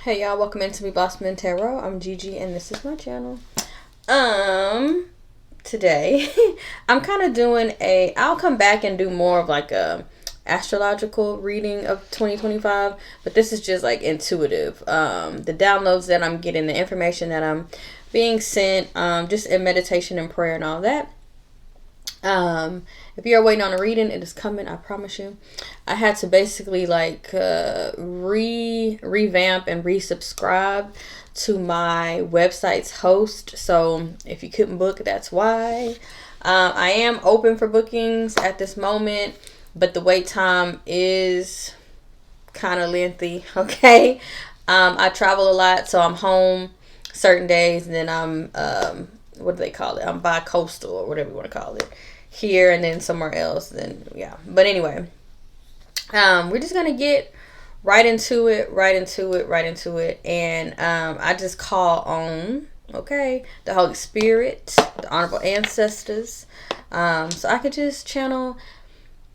Hey y'all, welcome into Simply Blossoming Tarot. I'm Gigi and this is my channel. Today I'm kind of doing I'll come back and do more of like a astrological reading of 2025, but this is just like intuitive. The downloads that I'm getting, the information that I'm being sent, just in meditation and prayer and all that. If you're waiting on a reading, it is coming, I promise you. I had to basically like revamp and resubscribe to my website's host. So if you couldn't book, that's why. I am open for bookings at this moment, but the wait time is kind of lengthy. Okay. I travel a lot, so I'm home certain days, and then I'm what do they call it? I'm bi-coastal or whatever you want to call it. Here and then somewhere else. Then yeah. But anyway, we're just gonna get right into it. And I just call on the Holy Spirit, the honorable ancestors, so I could just channel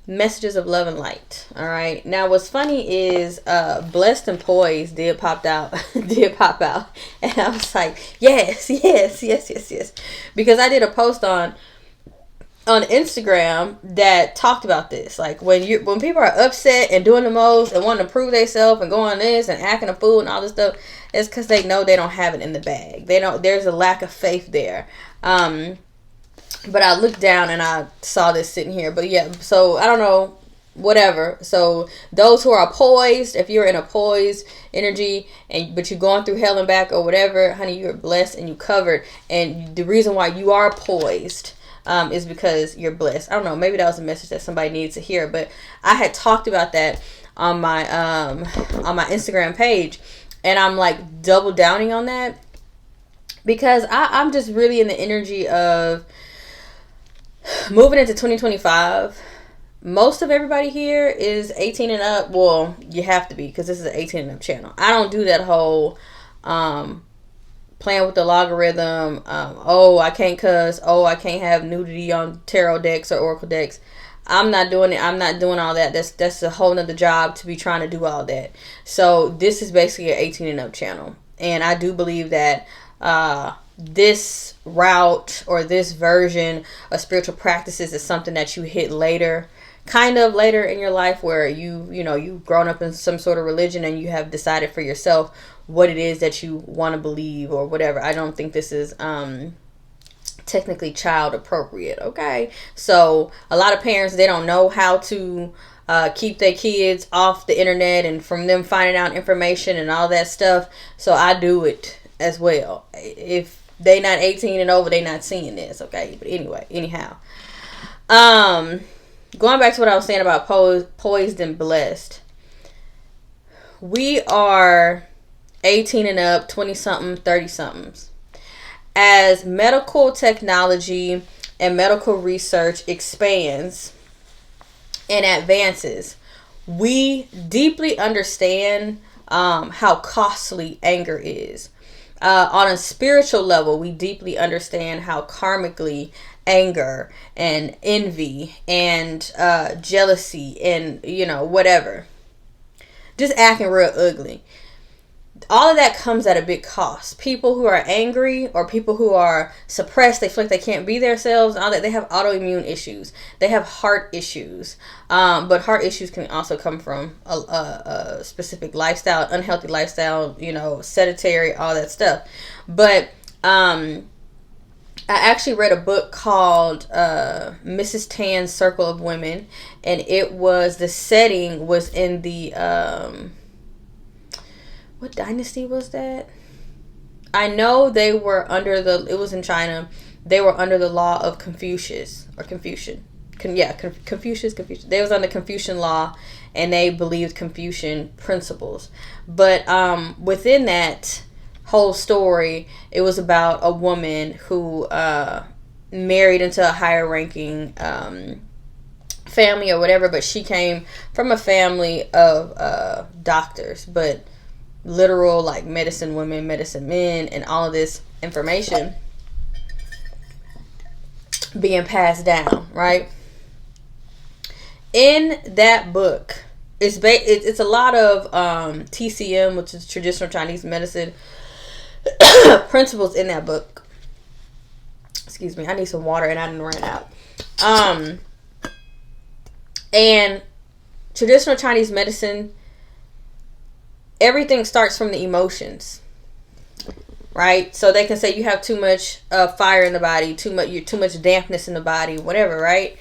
messages of love and light. All right. Now what's funny is Blessed and Poised did pop out, and I was like, yes, because I did a post on Instagram that talked about this. Like when people are upset and doing the most and wanting to prove themselves and going this and acting a fool and all this stuff, it's because they know they don't have it in the bag. There's a lack of faith there. But I looked down and I saw this sitting here. But yeah, so I don't know, whatever. So those who are poised, if you're in a poised energy but you're going through hell and back or whatever, honey, you're blessed and you covered. And the reason why you are poised is because you're blessed. I don't know, maybe that was a message that somebody needs to hear, but I had talked about that on my Instagram page, and I'm like double downing on that because I'm just really in the energy of moving into 2025. Most of everybody here is 18 and up. Well, you have to be, because this is an 18 and up channel. I don't do that whole playing with the logarithm. I can't cuss. I can't have nudity on tarot decks or oracle decks. I'm not doing it. I'm not doing all that. That's a whole nother job to be trying to do all that. So this is basically an 18 and up channel. And I do believe that this route or this version of spiritual practices is something that you hit later in your life, where you've grown up in some sort of religion and you have decided for yourself what it is that you want to believe or whatever. I don't think this is technically child appropriate. Okay, so a lot of parents, they don't know how to keep their kids off the internet and from them finding out information and all that stuff. So I do it as well. If they not 18 and over, they not seeing this. Okay, but anyhow, going back to what I was saying about poised and blessed. We are 18 and up, 20-something, 30-somethings. As medical technology and medical research expands and advances, we deeply understand how costly anger is. On a spiritual level, we deeply understand how karmically anger and envy and jealousy and whatever, just acting real ugly, all of that comes at a big cost. People who are angry or people who are suppressed, they feel like they can't be themselves, all that, they have autoimmune issues, they have heart issues, but heart issues can also come from a specific lifestyle, unhealthy lifestyle, sedentary, all that stuff. But I actually read a book called Mrs. Tan's Circle of Women, and the setting was in the what dynasty was that? I know they were it was in China. They were under the law of Confucius or Confucian. Confucius. They was under Confucian law, and they believed Confucian principles. But within that whole story, it was about a woman who married into a higher ranking family or whatever, but she came from a family of doctors, but literal like medicine women, medicine men, and all of this information being passed down, right? In that book, it's a lot of TCM, which is traditional Chinese medicine principles in that book. Excuse me, I need some water and I didn't run out. And traditional Chinese medicine, everything starts from the emotions, right? So they can say you have too much fire in the body, too much dampness in the body, whatever, right?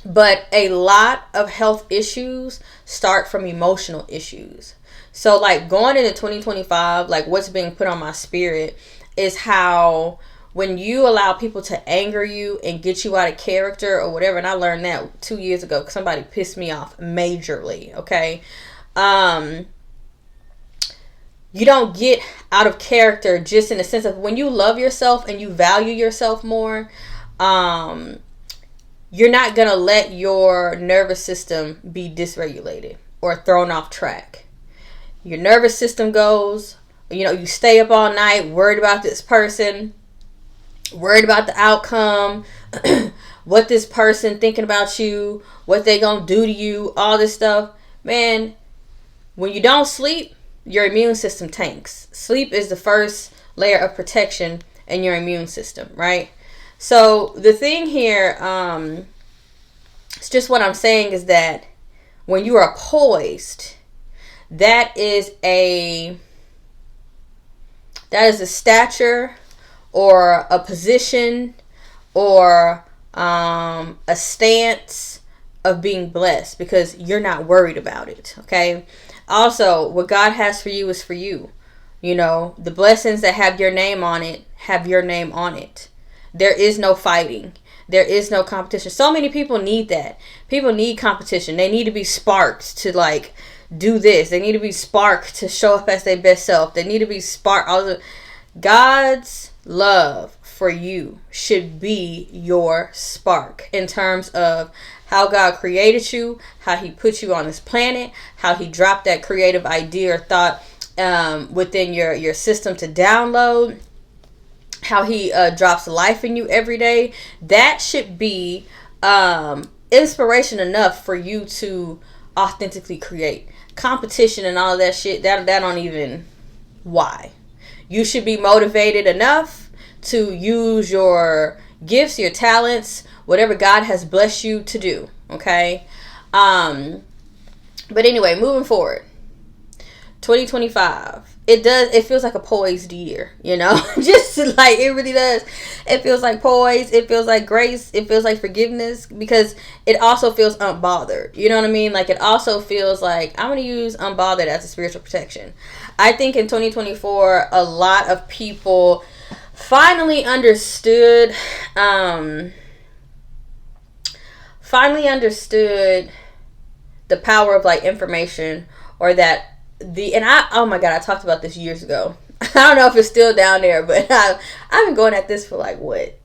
But a lot of health issues start from emotional issues. So like going into 2025, like what's being put on my spirit is how when you allow people to anger you and get you out of character or whatever, and I learned that 2 years ago because somebody pissed me off majorly, okay? You don't get out of character just in the sense of when you love yourself and you value yourself more, you're not going to let your nervous system be dysregulated or thrown off track. Your nervous system goes, you stay up all night worried about this person, worried about the outcome, what this person thinking about you, what they gonna do to you, all this stuff. Man, when you don't sleep, your immune system tanks. Sleep is the first layer of protection in your immune system, right? So the thing here, it's just what I'm saying is that when you are poised, that is a stature or a position or a stance of being blessed because you're not worried about it, okay? Also, what God has for you is for you. The blessings that have your name on it have your name on it. There is no fighting. There is no competition. So many people need that. People need competition. They need to be sparked to like do this. They need to be sparked to show up as their best self. They need to be sparked. God's love for you should be your spark in terms of how God created you, how he put you on this planet, how he dropped that creative idea or thought within your system to download, how he drops life in you every day. That should be inspiration enough for you to authentically create. Competition and all of that shit, that don't even, why? You should be motivated enough to use your gifts, your talents, whatever God has blessed you to do, okay? But anyway, moving forward, 2025, it feels like a poised year, just like it really does. It feels like poise, it feels like grace, it feels like forgiveness, because it also feels unbothered, you know what I mean? Like it also feels like I'm going to use unbothered as a spiritual protection. I think in 2024, a lot of people finally understood the power of like information, or that oh my God, I talked about this years ago. I don't know if it's still down there, but I've been going at this for like what,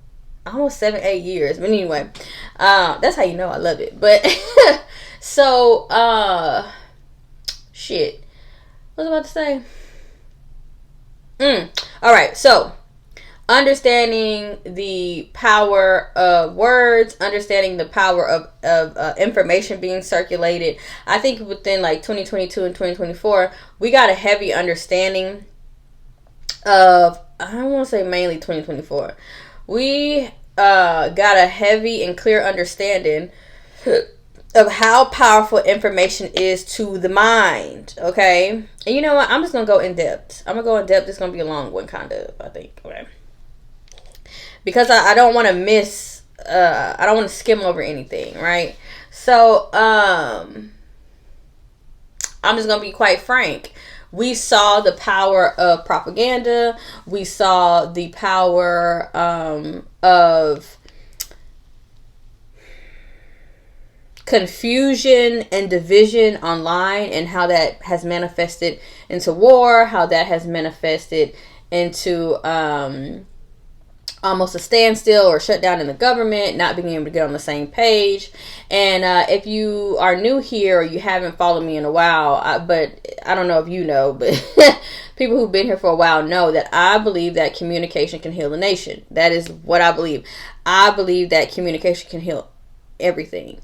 almost 7-8 years. But anyway, that's how you know I love it. But so shit, what was I about to say? All right, so understanding the power of words, understanding the power of information being circulated. I think within like 2022 and 2024, we got a heavy understanding of, I don't want to say mainly 2024. We got a heavy and clear understanding of how powerful information is to the mind, okay? And you know what? I'm just going to go in depth. I'm going to go in depth. It's going to be a long one, kind of, I think, okay? Because I don't want to I don't want to skim over anything, right? So, I'm just going to be quite frank. We saw the power of propaganda. We saw the power of confusion and division online, and how that has manifested into war, how that has manifested into almost a standstill or shutdown in the government, not being able to get on the same page. And if you are new here or you haven't followed me in a while, but I don't know if you know, but people who've been here for a while know that I believe that communication can heal a nation. That is what I believe. I believe that communication can heal everything.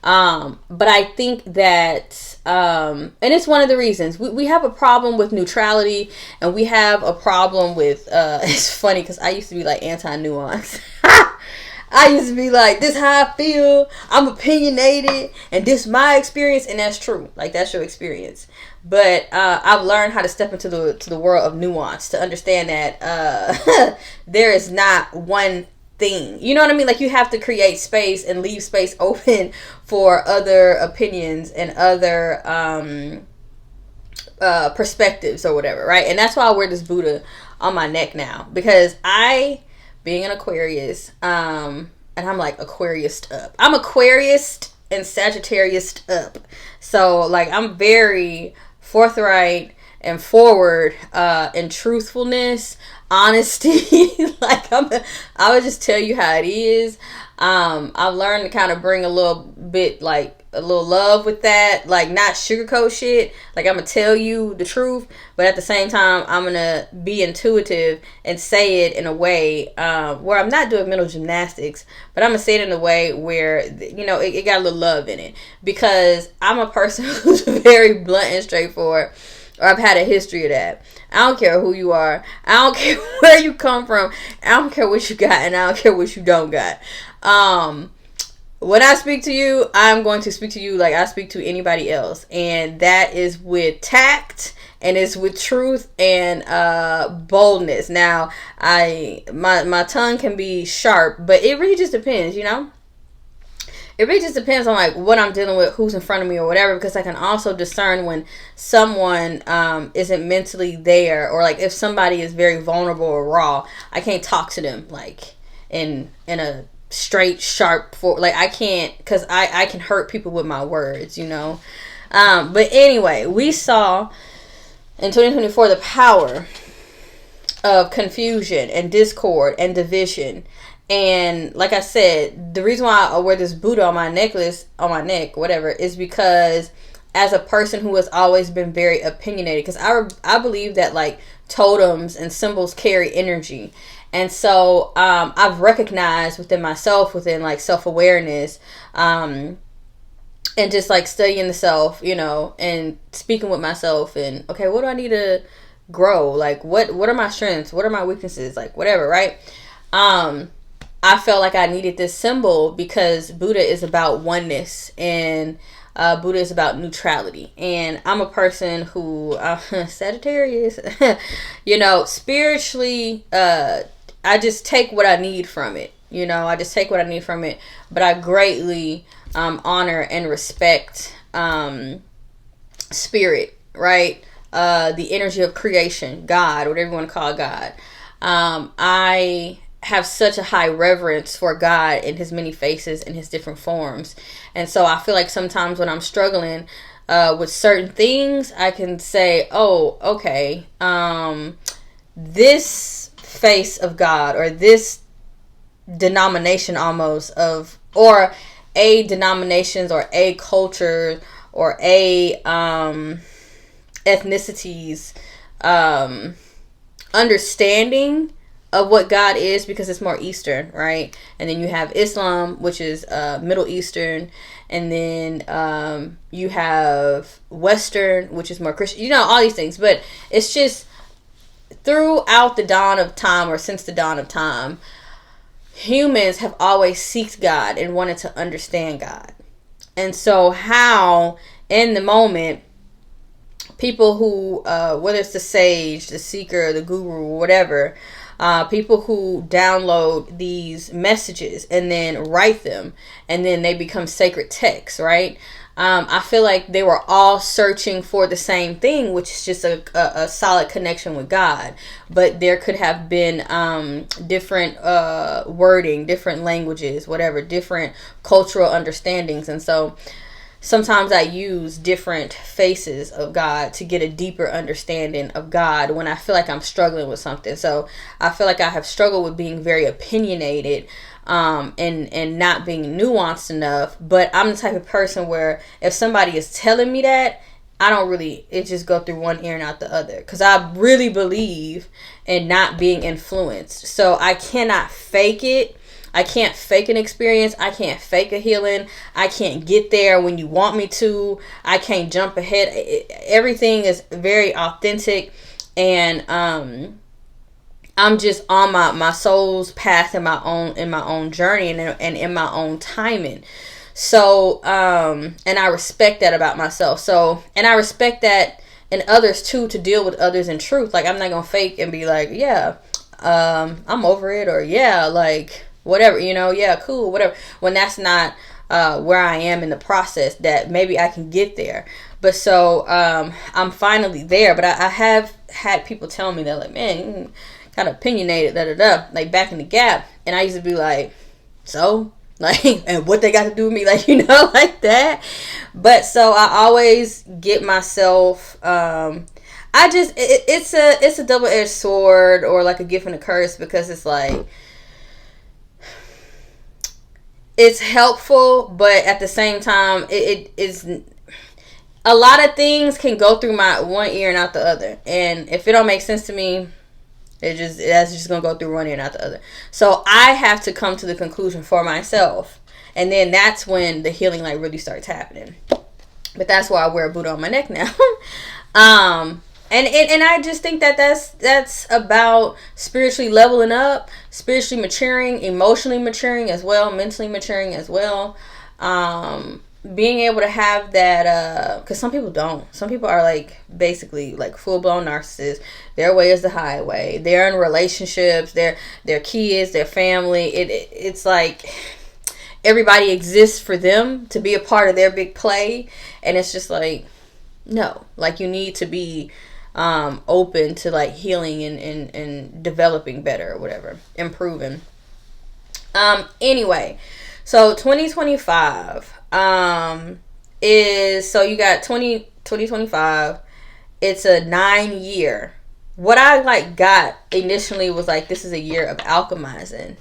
But I think that, and it's one of the reasons we have a problem with neutrality, and we have a problem with, it's funny because I used to be like anti-nuance. I used to be like, this how I feel, I'm opinionated, and this my experience, and that's true. Like, that's your experience. But I've learned how to step into the world of nuance to understand that there is not one thing. You know what I mean? Like, you have to create space and leave space open for other opinions and other perspectives or whatever, right? And that's why I wear this Buddha on my neck now, because being an Aquarius, and I'm like Aquarius up. I'm Aquarius and Sagittarius up. So, like, I'm very forthright and forward in truthfulness, honesty. Like, I would just tell you how it is. I've learned to kind of bring a little bit, like, a little love with that, like, not sugarcoat shit. Like, I'm gonna tell you the truth, but at the same time, I'm gonna be intuitive and say it in a way where I'm not doing mental gymnastics, but I'm gonna say it in a way where, you know, it got a little love in it, because I'm a person who's very blunt and straightforward, or I've had a history of that. I don't care who you are, I don't care where you come from, I don't care what you got, and I don't care what you don't got. When I speak to you, I'm going to speak to you like I speak to anybody else. And that is with tact, and it's with truth and boldness. Now, my tongue can be sharp, but it really just depends, you know? It really just depends on, like, what I'm dealing with, who's in front of me or whatever, because I can also discern when someone isn't mentally there, or, like, if somebody is very vulnerable or raw, I can't talk to them, like, in a straight, sharp, like, I can't, because I can hurt people with my words, you know. But anyway, we saw in 2024 the power of confusion and discord and division. And like I said, the reason why I wear this Buddha on my necklace, on my neck, whatever, is because as a person who has always been very opinionated, because I believe that, like, totems and symbols carry energy. And so I've recognized within myself, within, like, self-awareness, and just, like, studying the self, you know, and speaking with myself, and, okay, what do I need to grow? Like, what are my strengths? What are my weaknesses? Like, whatever, right? I felt like I needed this symbol because Buddha is about oneness, and Buddha is about neutrality. And I'm a person who, Sagittarius, you know, spiritually, I just take what I need from it. You know, I just take what I need from it. But I greatly honor and respect spirit, right? The energy of creation, God, whatever you want to call God. I have such a high reverence for God in his many faces and his different forms. And so I feel like sometimes when I'm struggling with certain things, I can say, oh, okay, this face of God, or this denomination almost of, or a denominations, or a culture, or a ethnicities understanding of what God is, because it's more Eastern, right? And then you have Islam, which is Middle Eastern, and then you have Western, which is more Christian, you know, all these things. But it's just throughout the dawn of time, or since the dawn of time, humans have always sought God and wanted to understand God. And so how in the moment, people who whether it's the sage, the seeker, the guru, whatever, people who download these messages and then write them, and then they become sacred texts, right? I feel like they were all searching for the same thing, which is just a solid connection with God. But there could have been different wording, different languages, whatever, different cultural understandings. And so sometimes I use different faces of God to get a deeper understanding of God when I feel like I'm struggling with something. So I feel like I have struggled with being very opinionated and not being nuanced enough. But I'm the type of person where if somebody is telling me that, I don't really, it just go through one ear and out the other, because I really believe in not being influenced. So I cannot fake it. I can't fake an experience. I can't fake a healing. I can't get there when you want me to. I can't jump ahead. Everything is very authentic, and I'm just on my soul's path in my own journey and in my own timing. So and I respect that about myself. So, and I respect that in others too, to deal with others in truth. Like, I'm not gonna fake and be like, yeah, I'm over it, or yeah, like whatever, yeah, cool, whatever, when that's not where I am in the process, that maybe I can get there. But so I'm finally there. But I have had people tell me that, like, man, kind of opinionated, like back in the gap. And I used to be like, so, like, and what they got to do with me, like, like that. But so I always get myself, it's a double-edged sword, or like a gift and a curse, because it's like, it's helpful, but at the same time, it is, a lot of things can go through my one ear and out the other. And if it don't make sense to me, that's just gonna go through one ear and out the other. So I have to come to the conclusion for myself, and then that's when the healing like really starts happening. But that's why I wear a Buddha on my neck now. And I just think that that's about spiritually leveling up, spiritually maturing, emotionally maturing as well, mentally maturing as well. Being able to have that, because some people don't. Some people are like basically like full blown narcissists. Their way is the highway. They're in relationships. Their kids, their family. It's like everybody exists for them to be a part of their big play, and it's just like, no, like, you need to be open to like healing and developing better, or whatever, improving. Anyway, so 2025 is, so you got 2025. It's a 9-year. What I like got initially was like, this is a year of alchemizing.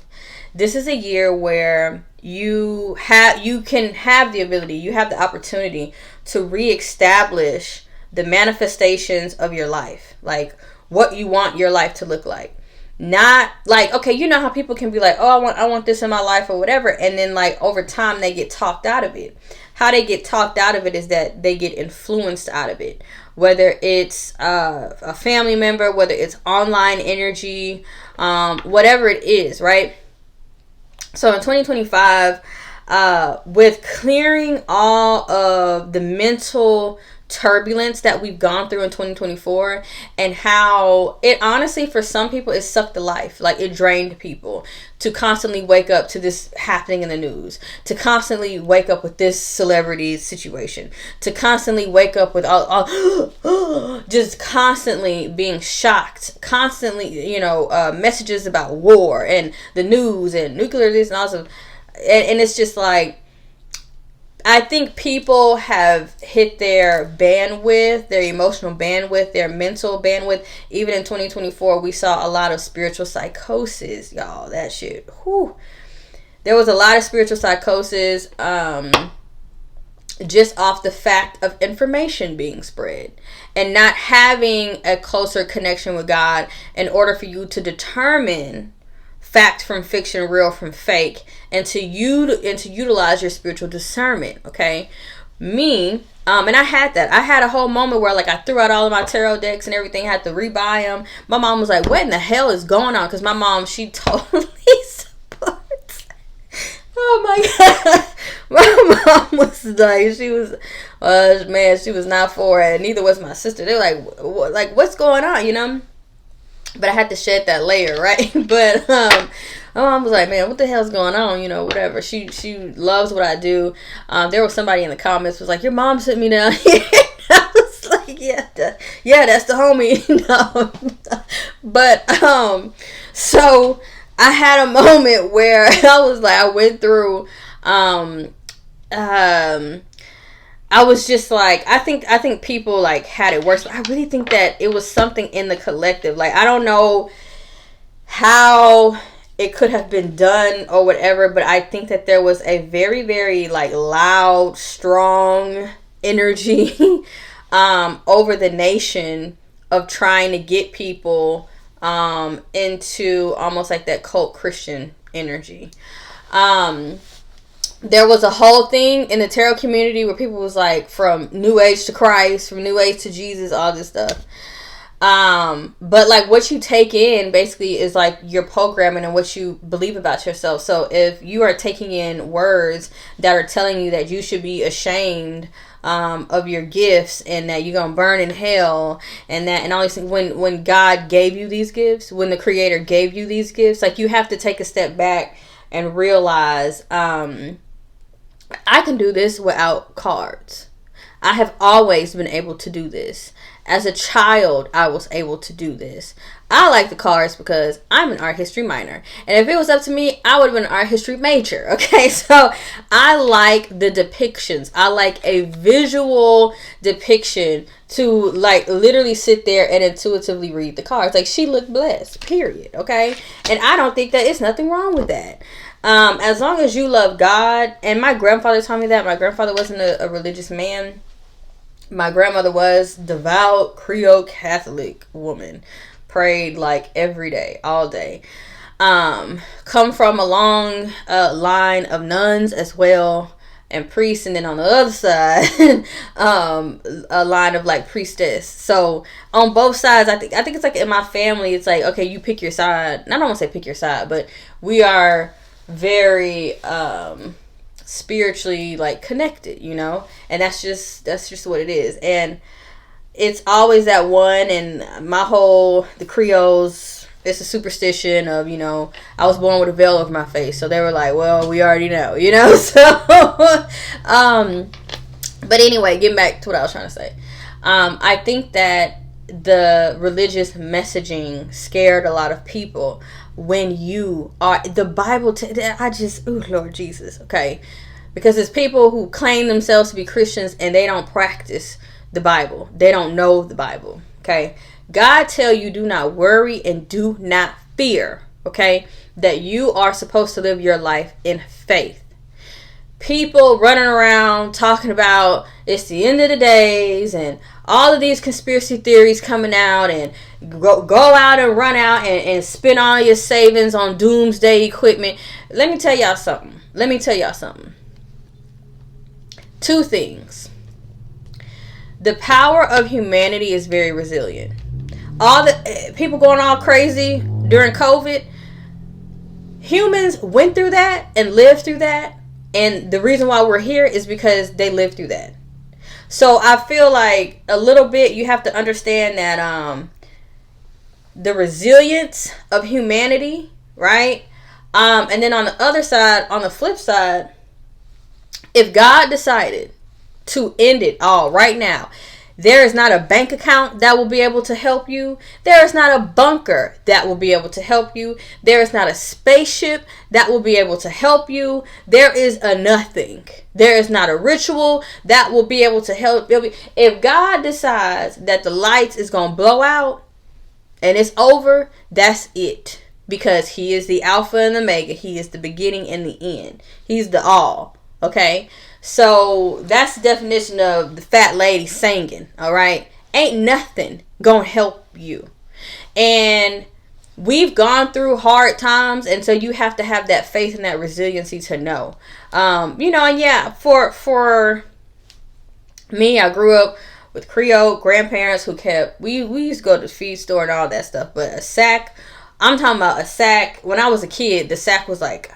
This is a year where you can have the ability, you have the opportunity to reestablish the manifestations of your life, like what you want your life to look like. Not like, okay, you know how people can be like, oh, I want this in my life, or whatever, and then like over time they get talked out of it. How they get talked out of it is that they get influenced out of it, whether it's a family member, whether it's online energy, whatever it is, right? So in 2025, with clearing all of the mental turbulence that we've gone through in 2024, and how it honestly, for some people, it sucked the life. Like, it drained people to constantly wake up to this happening in the news, to constantly wake up with this celebrity situation, to constantly wake up with all just constantly being shocked, constantly, messages about war and the news and nuclear this and all stuff. And it's just like, I think people have hit their bandwidth, their emotional bandwidth, their mental bandwidth. Even in 2024, we saw a lot of spiritual psychosis, y'all. That shit. Whew. There was a lot of spiritual psychosis, just off the fact of information being spread and not having a closer connection with God in order for you to determine fact from fiction, real from fake, and to utilize your spiritual discernment. Okay, me, and I had that. I had a whole moment where like I threw out all of my tarot decks and everything. I had to rebuy them. My mom was like, "What in the hell is going on?" Because my mom, she totally supports. Oh my god, my mom was like, she was not for it. Neither was my sister. They were like, what's going on, But I had to shed that layer, right? But my mom was like, man, what the hell's going on? Whatever. She loves what I do. There was somebody in the comments was like, your mom sent me down here. I was like, yeah, that's the homie. No. But so I had a moment where I was like, I went through I was just like, I think people like had it worse. But I really think that it was something in the collective. Like, I don't know how it could have been done or whatever, but I think that there was a very, very like loud, strong energy over the nation of trying to get people into almost like that cult Christian energy. There was a whole thing in the tarot community where people was like, from New Age to Christ, from New Age to Jesus, all this stuff. But like what you take in basically is like your programming and what you believe about yourself. So if you are taking in words that are telling you that you should be ashamed of your gifts and that you're gonna burn in hell and all these things, when God gave you these gifts, when the Creator gave you these gifts, like you have to take a step back and realize I can do this without cards. I have always been able to do this. As a child, I was able to do this. I like the cards because I'm an art history minor. And if it was up to me, I would have been an art history major. Okay, so I like the depictions. I like a visual depiction to like literally sit there and intuitively read the cards. Like, she looked blessed, period. Okay, and I don't think that it's nothing wrong with that. As long as you love God, and my grandfather taught me that. My grandfather wasn't a religious man. My grandmother was devout Creole Catholic woman. Prayed like every day, all day. Come from a long line of nuns as well, and priests, and then on the other side, a line of like priestess. So on both sides, I think it's like in my family, it's like, okay, you pick your side. I don't want to say pick your side, but we are very spiritually like connected, you know, and that's just what it is. And it's always that one. And the Creoles, it's a superstition of, you know, I was born with a veil over my face, so they were like, well, we already know, you know. So but anyway, getting back to what I was trying to say, I think that the religious messaging scared a lot of people. When you are the Bible, Lord Jesus, okay, because it's people who claim themselves to be Christians and they don't practice the Bible. They don't know the Bible. Okay, God tell you, do not worry and do not fear. Okay, that you are supposed to live your life in faith. People running around talking about it's the end of the days and all of these conspiracy theories coming out, and go out and run out and spend all your savings on doomsday equipment. Let me tell y'all something. Two things. The power of humanity is very resilient. All the people going all crazy during COVID, humans went through that and lived through that. And the reason why we're here is because they lived through that. So I feel like a little bit you have to understand that the resilience of humanity, right? And then on the other side, on the flip side, if God decided to end it all right now, there is not a bank account that will be able to help you. There is not a bunker that will be able to help you. There is not a spaceship that will be able to help you. There is a nothing. There is not a ritual that will be able to help. If God decides that the lights is going to blow out and it's over, that's it. Because he is the Alpha and the Omega. He is the beginning and the end. He's the all. Okay? So that's the definition of the fat lady singing. All right? Ain't nothing gonna help you. And we've gone through hard times, and so you have to have that faith and that resiliency to know. You know, and yeah, for me, I grew up with Creole grandparents who we used to go to the feed store and all that stuff. But a sack, I'm talking about a sack. When I was a kid, the sack was like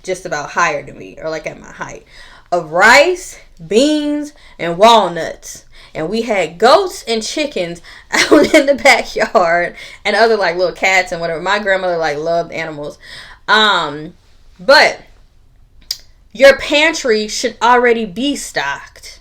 just about higher than me, or like at my height, of rice, beans, and walnuts. And we had goats and chickens out in the backyard, and other like little cats and whatever. My grandmother like loved animals. But your pantry should already be stocked.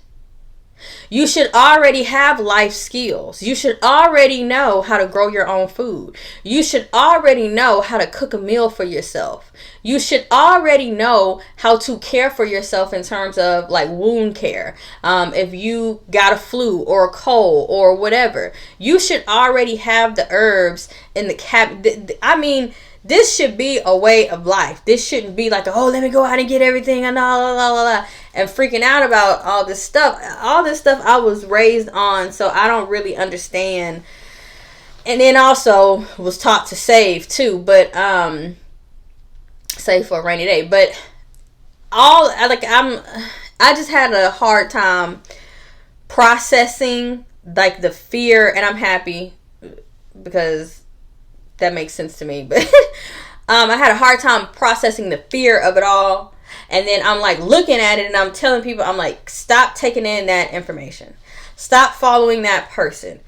You should already have life skills. You should already know how to grow your own food. You should already know how to cook a meal for yourself. You should already know how to care for yourself in terms of like wound care. If you got a flu or a cold or whatever, you should already have the herbs in the cabinet. I mean, this should be a way of life. This shouldn't be like, oh, let me go out and get everything and and freaking out about all this stuff. All this stuff I was raised on, so I don't really understand. And then also was taught to save too. But save for a rainy day. But I just had a hard time processing like the fear, and I'm happy because that makes sense to me. But I had a hard time processing the fear of it all. And then I'm like looking at it and I'm telling people, I'm like, stop taking in that information. Stop following that person.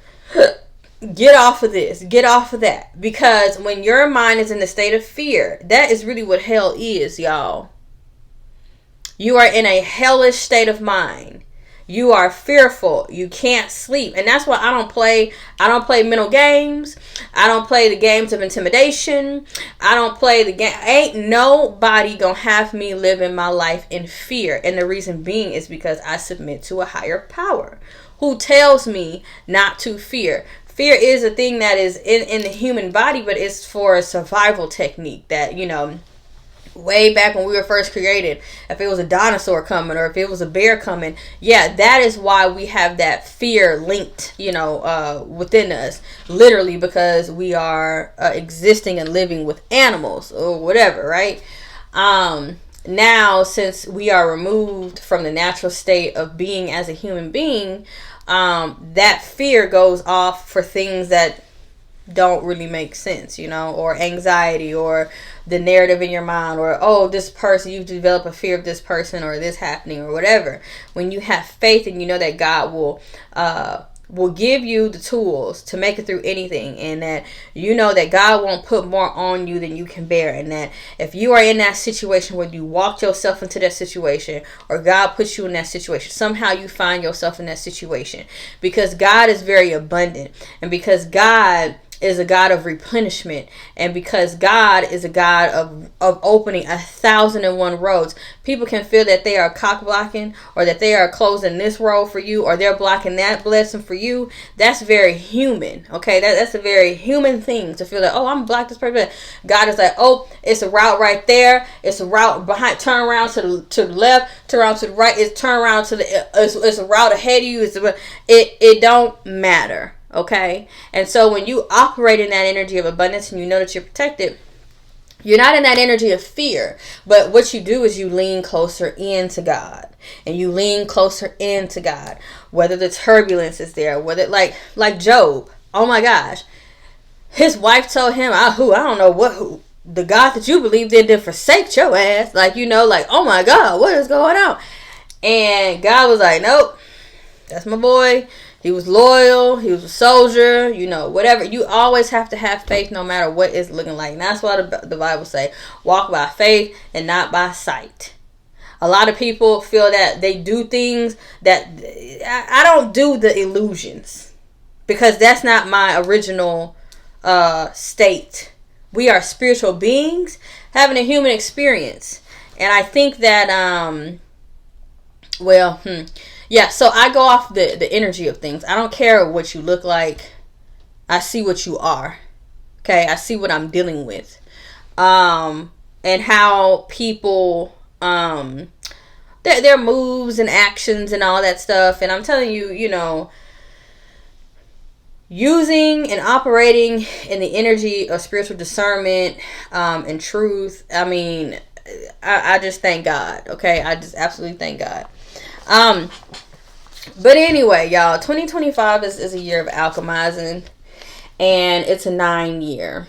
Get off of this. Get off of that. Because when your mind is in the state of fear, that is really what hell is, y'all. You are in a hellish state of mind. You are fearful. You can't sleep. And that's why I don't play mental games. I don't play the games of intimidation. I don't play the game. Ain't nobody gonna have me living my life in fear. And the reason being is because I submit to a higher power who tells me not to fear. Fear is a thing that is in the human body, but it's for a survival technique that, way back when we were first created, if it was a dinosaur coming or if it was a bear coming, that is why we have that fear linked, within us, literally, because we are existing and living with animals or whatever, right? Now, since we are removed from the natural state of being as a human being, that fear goes off for things that don't really make sense, or anxiety, or the narrative in your mind, or, oh, this person, you develop a fear of this person or this happening or whatever. When you have faith and you know that God will give you the tools to make it through anything, and that you know that God won't put more on you than you can bear, and that if you are in that situation where you walked yourself into that situation, or God puts you in that situation, somehow you find yourself in that situation, because God is very abundant, and because God is a God of replenishment, and because God is a God of opening 1,001 roads. People can feel that they are cock blocking, or that they are closing this road for you, or they're blocking that blessing for you. That's very human, okay? That's a very human thing to feel that, oh, I'm blocked this person. God is like, oh, it's a route right there. It's a route behind. Turn around to the left. Turn around to the right. Turn around to the. It's a route ahead of you. It don't matter. Okay, and so when you operate in that energy of abundance and you know that you're protected, you're not in that energy of fear. But what you do is you lean closer into God, and you lean closer into God. Whether the turbulence is there, whether like Job, oh my gosh, his wife told him, I don't know who the God that you believed in did forsake your ass. Oh my God, what is going on? And God was like, nope, that's my boy. He was loyal. He was a soldier. Whatever. You always have to have faith no matter what it's looking like. And that's why the Bible say, walk by faith and not by sight. A lot of people feel that they do things that I don't do the illusions, because that's not my original state. We are spiritual beings having a human experience. And I think that, so I go off the energy of things. I don't care what you look like. I see what you are. Okay, I see what I'm dealing with. And how people, their moves and actions and all that stuff. And I'm telling you, using and operating in the energy of spiritual discernment and truth. I mean, I just thank God. Okay, I just absolutely thank God. But anyway, y'all, 2025 is a year of alchemizing, and it's a 9-year.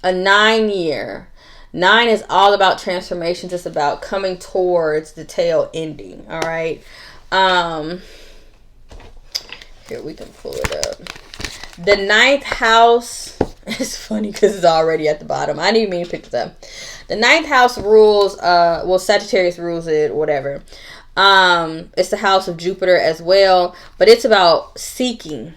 A 9-year. 9 is all about transformations. It's about coming towards the tail ending. All right. Here, we can pull it up. The 9th house. It's funny because it's already at the bottom. I didn't mean to pick this up. The 9th house rules, Sagittarius rules it, whatever. It's the house of Jupiter as well, but it's about seeking.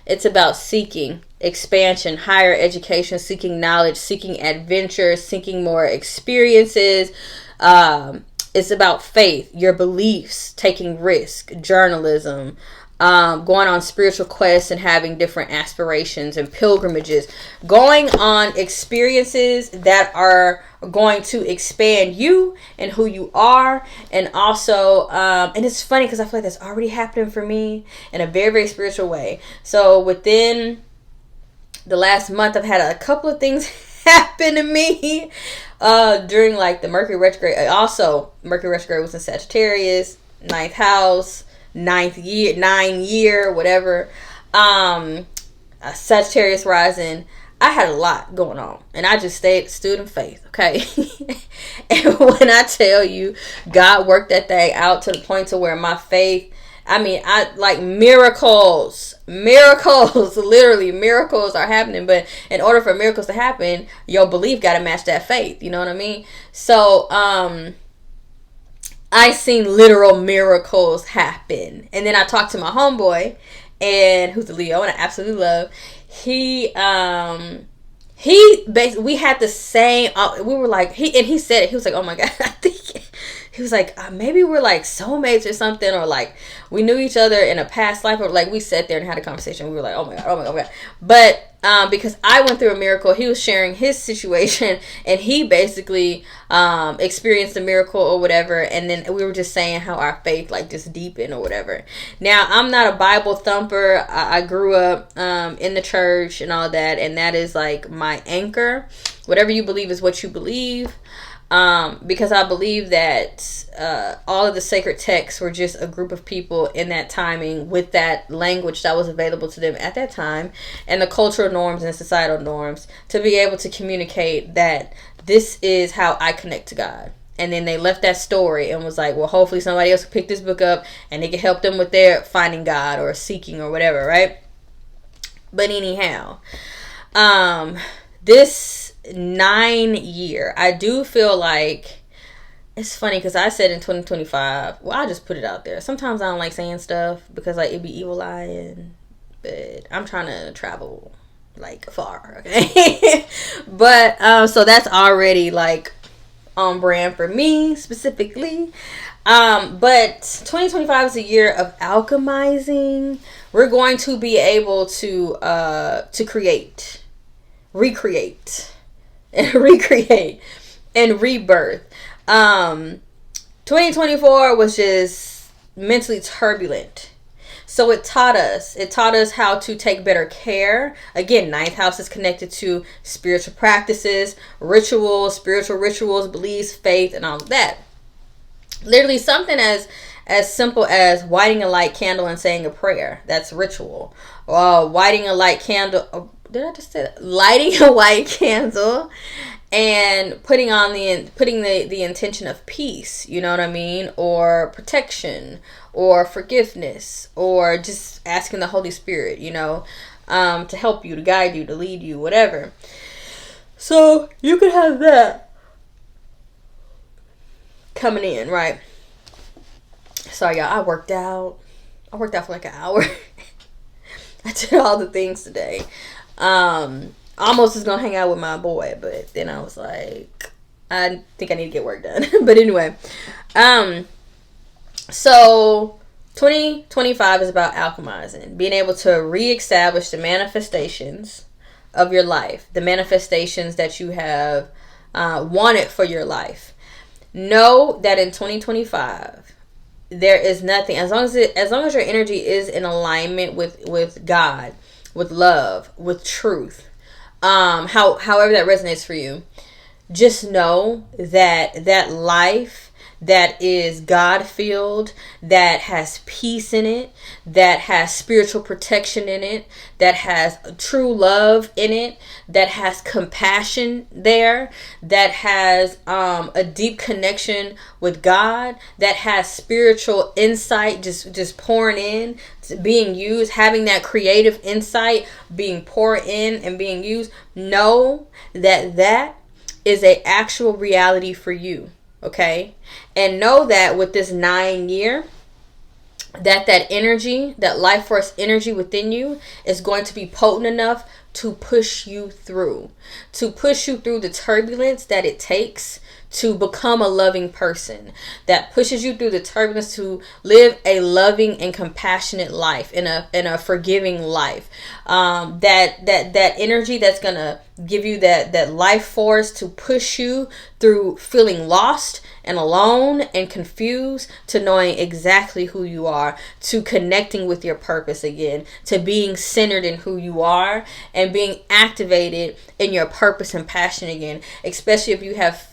It's about seeking expansion, higher education, seeking knowledge, seeking adventure, seeking more experiences. It's about faith, your beliefs, taking risk, journalism, going on spiritual quests and having different aspirations and pilgrimages, going on experiences that are going to expand you and who you are. And also, and it's funny because I feel like that's already happening for me in a very, very spiritual way. So within the last month, I've had a couple of things happened to me during like the Mercury retrograde. Also, Mercury retrograde was in Sagittarius, ninth house, 9 year, whatever. Sagittarius rising. I had a lot going on, and I just stood in faith, okay? And when I tell you, God worked that thing out to the point to where my faith, I mean, I like miracles, literally miracles are happening. But in order for miracles to happen, your belief got to match that faith. You know what I mean? So, I seen literal miracles happen. And then I talked to my homeboy, and who's a Leo, and I absolutely love. He basically, we had the same, we were like, he said it, he was like, oh my God, I think, he was like, maybe we're like soulmates or something, or like we knew each other in a past life, or like we sat there and had a conversation. We were like, oh my God, oh my God, oh my God. But because I went through a miracle, he was sharing his situation, and he basically experienced a miracle or whatever, and then we were just saying how our faith like just deepened or whatever. Now, I'm not a Bible thumper. I grew up in the church and all that, and that is like my anchor. Whatever you believe is what you believe. Because I believe that all of the sacred texts were just a group of people in that timing with that language that was available to them at that time, and the cultural norms and societal norms to be able to communicate that this is how I connect to God. And then they left that story and was like, well, hopefully somebody else can pick this book up and it can help them with their finding God or seeking or whatever, right? But anyhow, this 9 year, I do feel like it's funny because I said in 2025, well, I just put it out there. Sometimes I don't like saying stuff because like it'd be evil lying, but I'm trying to travel like far, okay? But so that's already like on brand for me specifically. But 2025 is a year of alchemizing. We're going to be able to create, recreate and rebirth. 2024 was just mentally turbulent. So it taught us how to take better care. Again, ninth house is connected to spiritual practices, spiritual rituals, beliefs, faith, and all of that. Literally something as simple as lighting a light candle and saying a prayer. That's ritual. Lighting a light candle. Did I just say that? Lighting a white candle and putting the intention of peace, you know what I mean? Or protection or forgiveness, or just asking the Holy Spirit, you know, to help you, to guide you, to lead you, whatever. So you could have that coming in, right? Sorry, y'all. I worked out for like an hour. I did all the things today. Almost was gonna hang out with my boy, but then I was like, I think I need to get work done. But anyway, so 2025 is about alchemizing, being able to reestablish the manifestations of your life, the manifestations that you have wanted for your life. Know that in 2025, there is nothing, as long as your energy is in alignment with God, with love, with truth, however that resonates for you, just know that life that is God-filled, that has peace in it, that has spiritual protection in it, that has true love in it, that has compassion there, that has a deep connection with God, that has spiritual insight just pouring in, being used, having that creative insight being poured in and being used. Know that is an actual reality for you. Okay, and know that with this 9 year, that energy, that life force energy within you is going to be potent enough to push you through the turbulence that it takes to become a loving person, that pushes you through the turbulence to live a loving and compassionate life, in a forgiving life. That energy that's gonna give you that life force to push you through feeling lost and alone and confused, to knowing exactly who you are, to connecting with your purpose again, to being centered in who you are, and and being activated in your purpose and passion again, especially if you have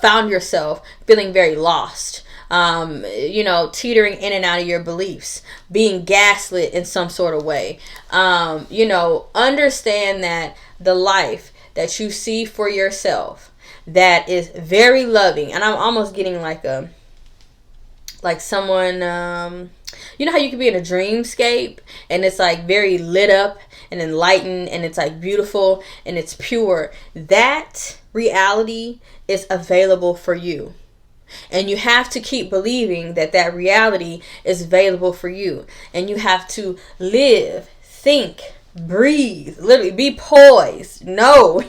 found yourself feeling very lost, teetering in and out of your beliefs, being gaslit in some sort of way. Understand that the life that you see for yourself that is very loving, and I'm almost getting like someone, how you can be in a dreamscape and it's like very lit up and enlightened and it's like beautiful and it's pure. That reality is available for you. And you have to keep believing that reality is available for you. And you have to live, think, breathe, literally be poised. No,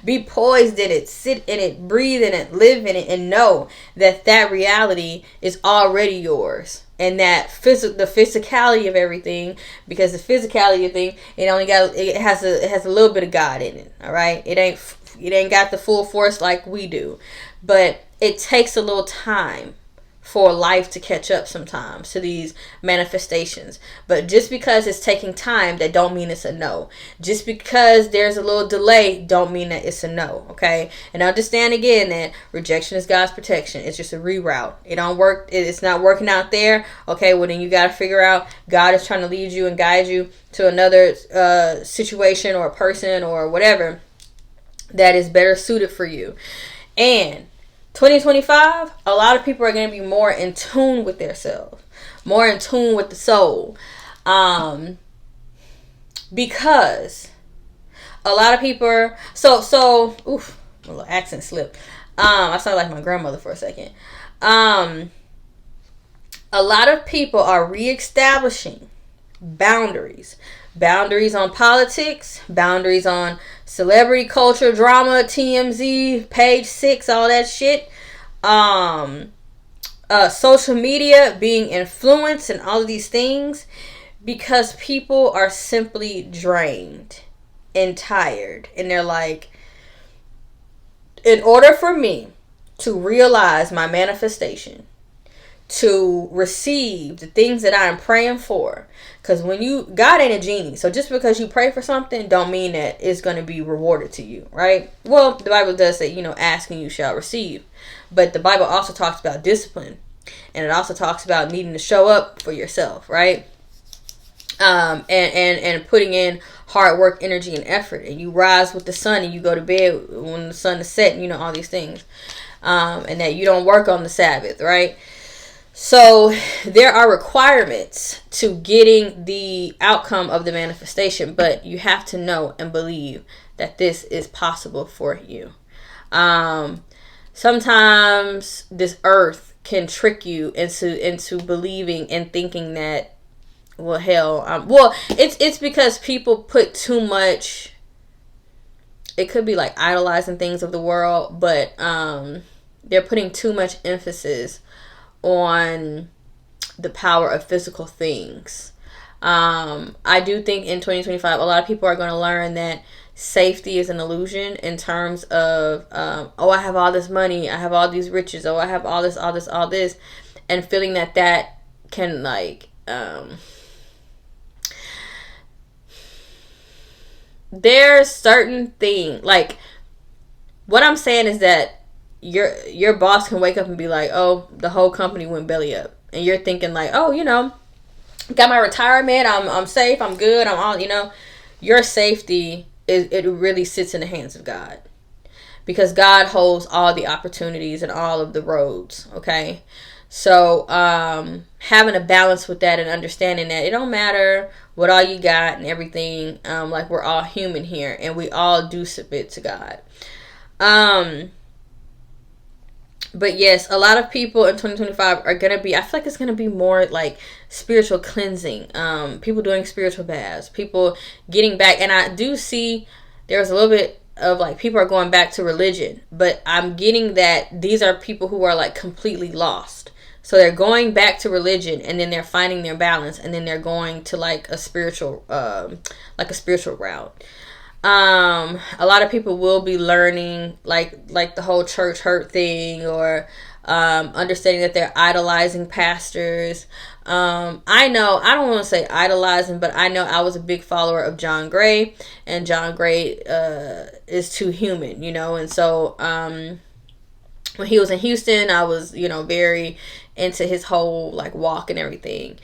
be poised in it, sit in it, breathe in it, live in it, and know that reality is already yours. And that the physicality of everything, because the physicality of thing, it has a little bit of God in it. All right, it ain't got the full force like we do, but it takes a little time for life to catch up sometimes to these manifestations. But just because it's taking time, that don't mean it's a no. Just because there's a little delay, don't mean that it's a no. Okay? And understand again that rejection is God's protection. It's just a reroute. It don't work. It's not working out there. Okay, well then you got to figure out God is trying to lead you and guide you to another situation or person or whatever that is better suited for you. And 2025, a lot of people are going to be more in tune with themselves, more in tune with the soul, because a lot of people are, a little accent slip. I sound like my grandmother for a second. A lot of people are reestablishing boundaries on politics, boundaries on celebrity culture, drama, TMZ, page 6, all that shit. Social media, being influenced, and all of these things, because people are simply drained and tired. And they're like, in order for me to realize my manifestation, to receive the things that I am praying for, because God ain't a genie, so just because you pray for something don't mean that it's going to be rewarded to you, right? Well, the Bible does say, ask and you shall receive, but the Bible also talks about discipline, and it also talks about needing to show up for yourself, right? And putting in hard work, energy, and effort, and you rise with the sun and you go to bed when the sun is set, and all these things, and that you don't work on the Sabbath, right? So there are requirements to getting the outcome of the manifestation, but you have to know and believe that this is possible for you. Sometimes this earth can trick you into believing and thinking that, it's because people put too much. It could be like idolizing things of the world, but they're putting too much emphasis on the power of physical things. I do think in 2025 a lot of people are going to learn that safety is an illusion, in terms of I have all this money, I have all these riches, I have all this, and feeling that can there's certain thing, what I'm saying is that your boss can wake up and be like, oh, the whole company went belly up, and you're thinking like, oh, got my retirement, I'm safe, I'm good, I'm all, your safety it really sits in the hands of God, because God holds all the opportunities and all of the roads. Okay, so having a balance with that and understanding that it don't matter what all you got and everything, we're all human here and we all do submit to God. But yes, a lot of people in 2025 are going to be, I feel like it's going to be more like spiritual cleansing. People doing spiritual baths. People getting back. And I do see there's a little bit of people are going back to religion. But I'm getting that these are people who are completely lost. So they're going back to religion, and then they're finding their balance, and then they're going to a spiritual route. A lot of people will be learning like the whole church hurt thing, or understanding that they're idolizing pastors. I know, I don't want to say idolizing, but I know I was a big follower of John Gray, and John Gray is too human, and so when he was in Houston, I was, very into his whole like walk and everything.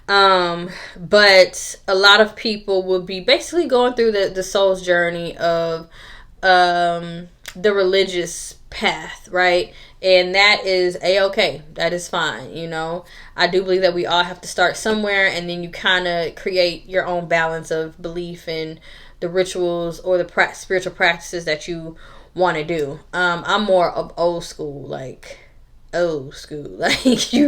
But a lot of people will be basically going through the soul's journey of the religious path, right? And that is a-okay. That is fine, I do believe that we all have to start somewhere, and then you kind of create your own balance of belief in the rituals or the spiritual practices that you want to do. I'm more of old school, like you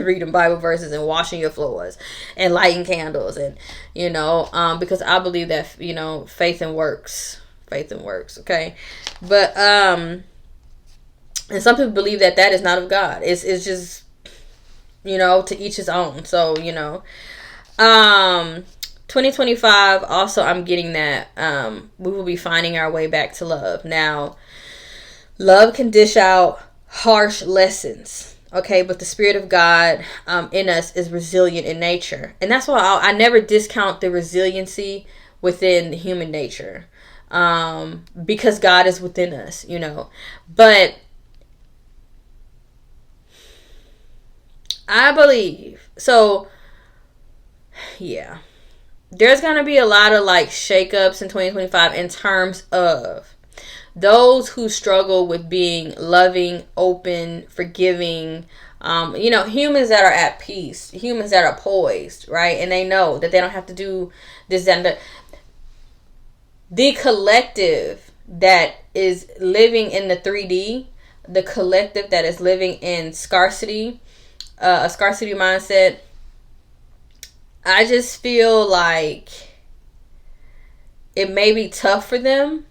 reading Bible verses and washing your floors and lighting candles, and because I believe that faith and works, okay? But and some people believe that is not of God. It's just to each his own. So 2025 also, I'm getting that we will be finding our way back to love. Now, love can dish out harsh lessons, okay, but the Spirit of God in us is resilient in nature, and that's why I never discount the resiliency within human nature, because God is within us, but I believe so. Yeah, there's gonna be a lot of like shakeups in 2025 in terms of those who struggle with being loving, open, forgiving, humans that are at peace, humans that are poised, right? And they know that they don't have to do this and that. The collective that is living in the 3D, the collective that is living in scarcity, a scarcity mindset, I just feel like it may be tough for them,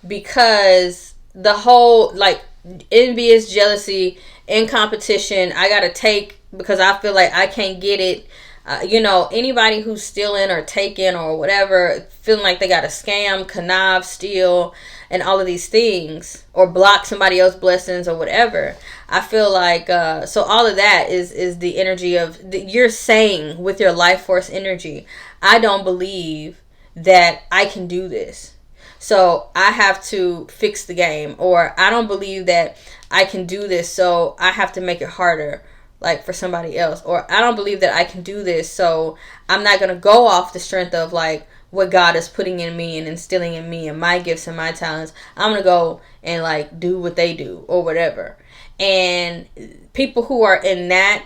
because the whole like envious, jealousy, in competition, I gotta take because I feel like I can't get it. Anybody who's stealing or taking or whatever, feeling like they gotta scam, connive, steal, and all of these things, or block somebody else's blessings or whatever. I feel like so all of that is the energy of you're saying with your life force energy, I don't believe that I can do this, so I have to fix the game, or I don't believe that I can do this, so I have to make it harder, like for somebody else, or I don't believe that I can do this, so I'm not going to go off the strength of like what God is putting in me and instilling in me and my gifts and my talents. I'm going to go and like do what they do or whatever. And people who are in that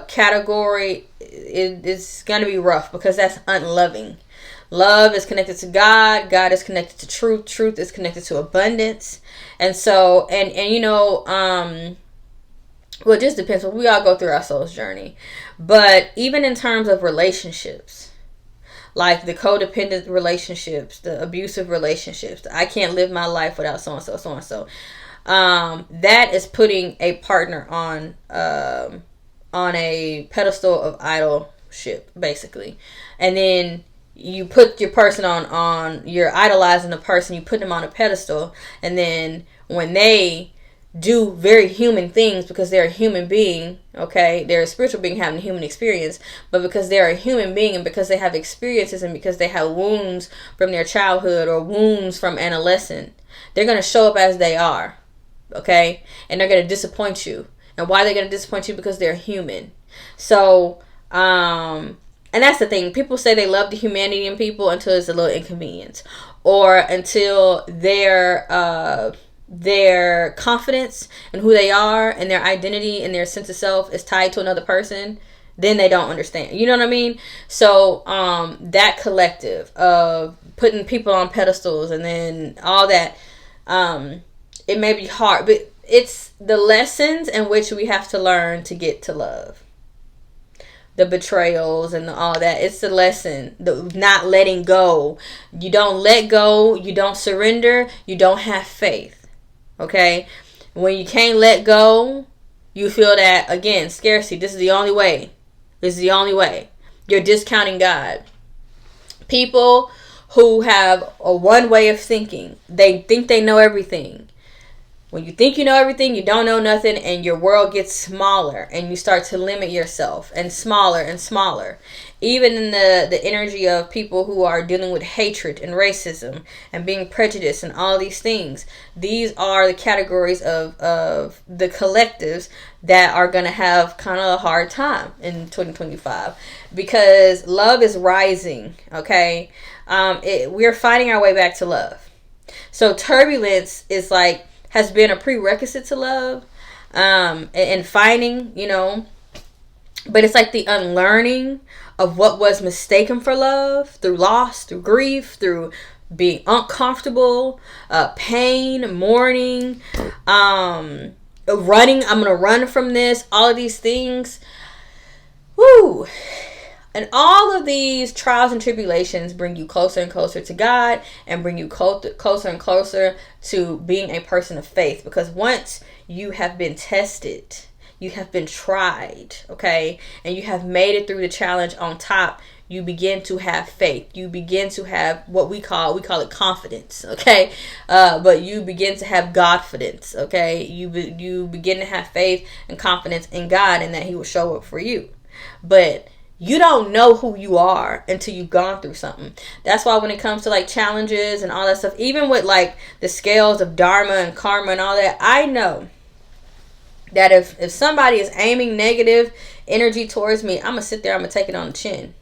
category, it's going to be rough, because that's unloving. Love is connected to God. God is connected to truth. Truth is connected to abundance. And so, and well, it just depends. We all go through our soul's journey. But even in terms of relationships, like the codependent relationships, the abusive relationships, I can't live my life without so-and-so, so-and-so. That is putting a partner on a pedestal of idolship, basically. And then you put your person on you're idolizing the person, you put them on a pedestal, and then when they do very human things, because they're a human being, okay, they're a spiritual being having a human experience, but because they're a human being and because they have experiences and because they have wounds from their childhood or wounds from adolescence, they're going to show up as they are, okay, and they're going to disappoint you. And why they're going to disappoint you? Because they're human. So and that's the thing. People say they love the humanity in people until it's a little inconvenient, or until their confidence and who they are and their identity and their sense of self is tied to another person. Then they don't understand. You know what I mean? So that collective of putting people on pedestals and then all that, it may be hard, but it's the lessons in which we have to learn to get to love. The betrayals and all that. It's the lesson. The not letting go. You don't let go. You don't surrender. You don't have faith. Okay? When you can't let go, you feel that, again, scarcity. This is the only way. This is the only way. You're discounting God. People who have a one way of thinking, they think they know everything. When you think you know everything, you don't know nothing, and your world gets smaller, and you start to limit yourself, and smaller and smaller. Even in the energy of people who are dealing with hatred and racism and being prejudiced and all these things, these are the categories of the collectives that are going to have kind of a hard time in 2025, because love is rising, okay? We're finding our way back to love. So turbulence is like, has been a prerequisite to love, and finding, but it's like the unlearning of what was mistaken for love through loss, through grief, through being uncomfortable, pain, mourning, running. I'm gonna run from this. All of these things. Woo! And all of these trials and tribulations bring you closer and closer to God, and bring you closer and closer to being a person of faith. Because once you have been tested, you have been tried, okay, and you have made it through the challenge on top, you begin to have faith. You begin to have what we call it confidence, okay? But you begin to have Godfidence, okay? You begin to have faith and confidence in God, and that He will show up for you. But you don't know who you are until you've gone through something. That's why when it comes to like challenges and all that stuff, even with like the scales of dharma and karma and all that, I know that if somebody is aiming negative energy towards me, I'm going to sit there, I'm going to take it on the chin.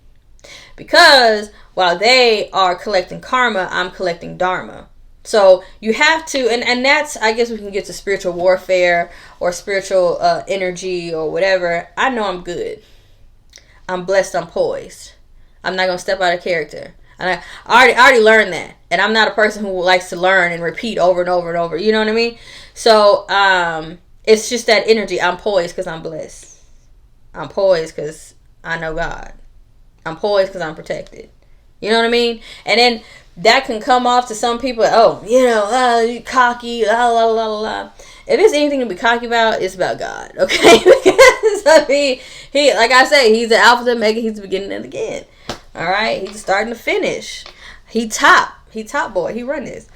Because while they are collecting karma, I'm collecting dharma. So you have to, and that's, I guess we can get to spiritual warfare or spiritual energy or whatever. I know I'm good. I'm blessed, I'm poised. I'm not going to step out of character. And I already learned that. And I'm not a person who likes to learn and repeat over and over and over. You know what I mean? So, it's just that energy. I'm poised because I'm blessed. I'm poised because I know God. I'm poised because I'm protected. You know what I mean? And then that can come off to some people, you cocky, la la la la. If it's anything to be cocky about, it's about God, okay? Because I mean, he, like I say, He's the Alpha and Omega. He's the beginning and the end. All right, He's starting to finish. He top boy. He run this.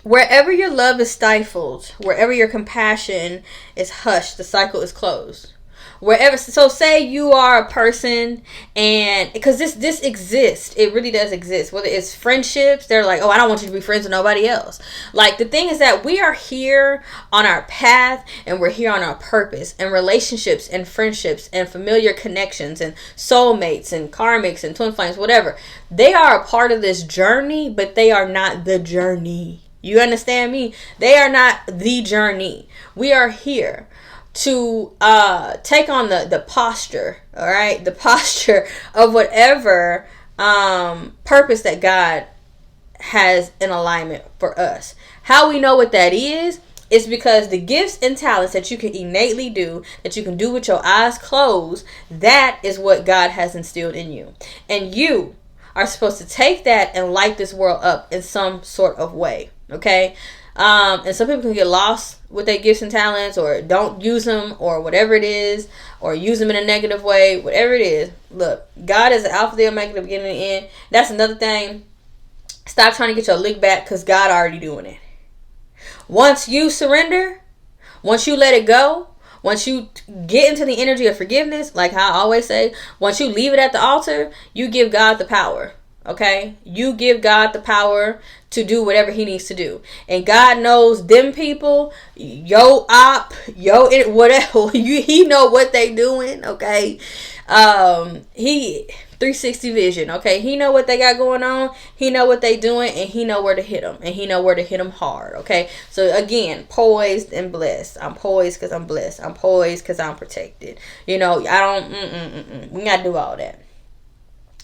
Wherever your love is stifled, wherever your compassion is hushed, the cycle is closed. Wherever, so say you are a person, and because this exists, it really does exist. Whether it's friendships, they're like, oh, I don't want you to be friends with nobody else. Like, the thing is that we are here on our path, and we're here on our purpose, and relationships and friendships and familiar connections and soulmates and karmics and twin flames, whatever, they are a part of this journey, but they are not the journey. You understand me? They are not the journey. We are here to take on the posture, all right? The posture of whatever purpose that God has in alignment for us. How we know what that is because the gifts and talents that you can innately do, that you can do with your eyes closed, that is what God has instilled in you. And you are supposed to take that and light this world up in some sort of way, okay? And some people can get lost with their gifts and talents, or don't use them, or whatever it is, or use them in a negative way, whatever it is. Look, God is the Alpha, the Omega, the beginning and the end. That's another thing. Stop trying to get your lick back, because God already doing it. Once you surrender, once you let it go, once you get into the energy of forgiveness, like how I always say, once you leave it at the altar, you give God the power. Okay? You give God the power to do whatever He needs to do. And God knows them people, whatever, He know what they doing, okay? He 360 vision, okay? He know what they got going on. He know what they doing, and He know where to hit them. And He know where to hit them hard, okay? So again, poised and blessed. I'm poised because I'm blessed. I'm poised because I'm protected. We gotta do all that.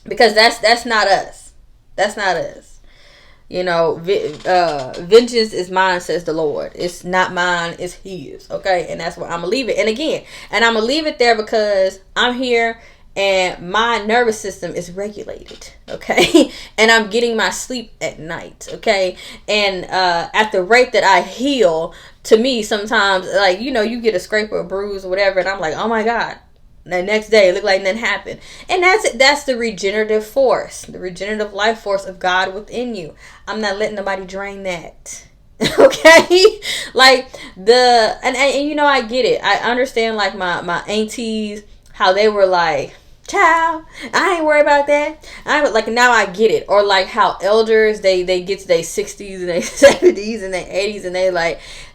Because that's not us. That's not us. Vengeance is mine, says the Lord. It's not mine, it's His. Okay? And that's where I'm going to leave it. And again, I'm going to leave it there because I'm here and my nervous system is regulated. Okay? And I'm getting my sleep at night. Okay? And at the rate that I heal, to me, sometimes, like, you get a scrape or a bruise or whatever, and I'm like, oh my God. The next day, it looked like nothing happened. And that's the regenerative force, the regenerative life force of God within you. I'm not letting nobody drain that. Okay, like and you know, I get it. I understand, like my aunties, how they were like, child, I ain't worried about that. I like, now I get it. Or like how elders, they get to their 60s and their 70s and their 80s, and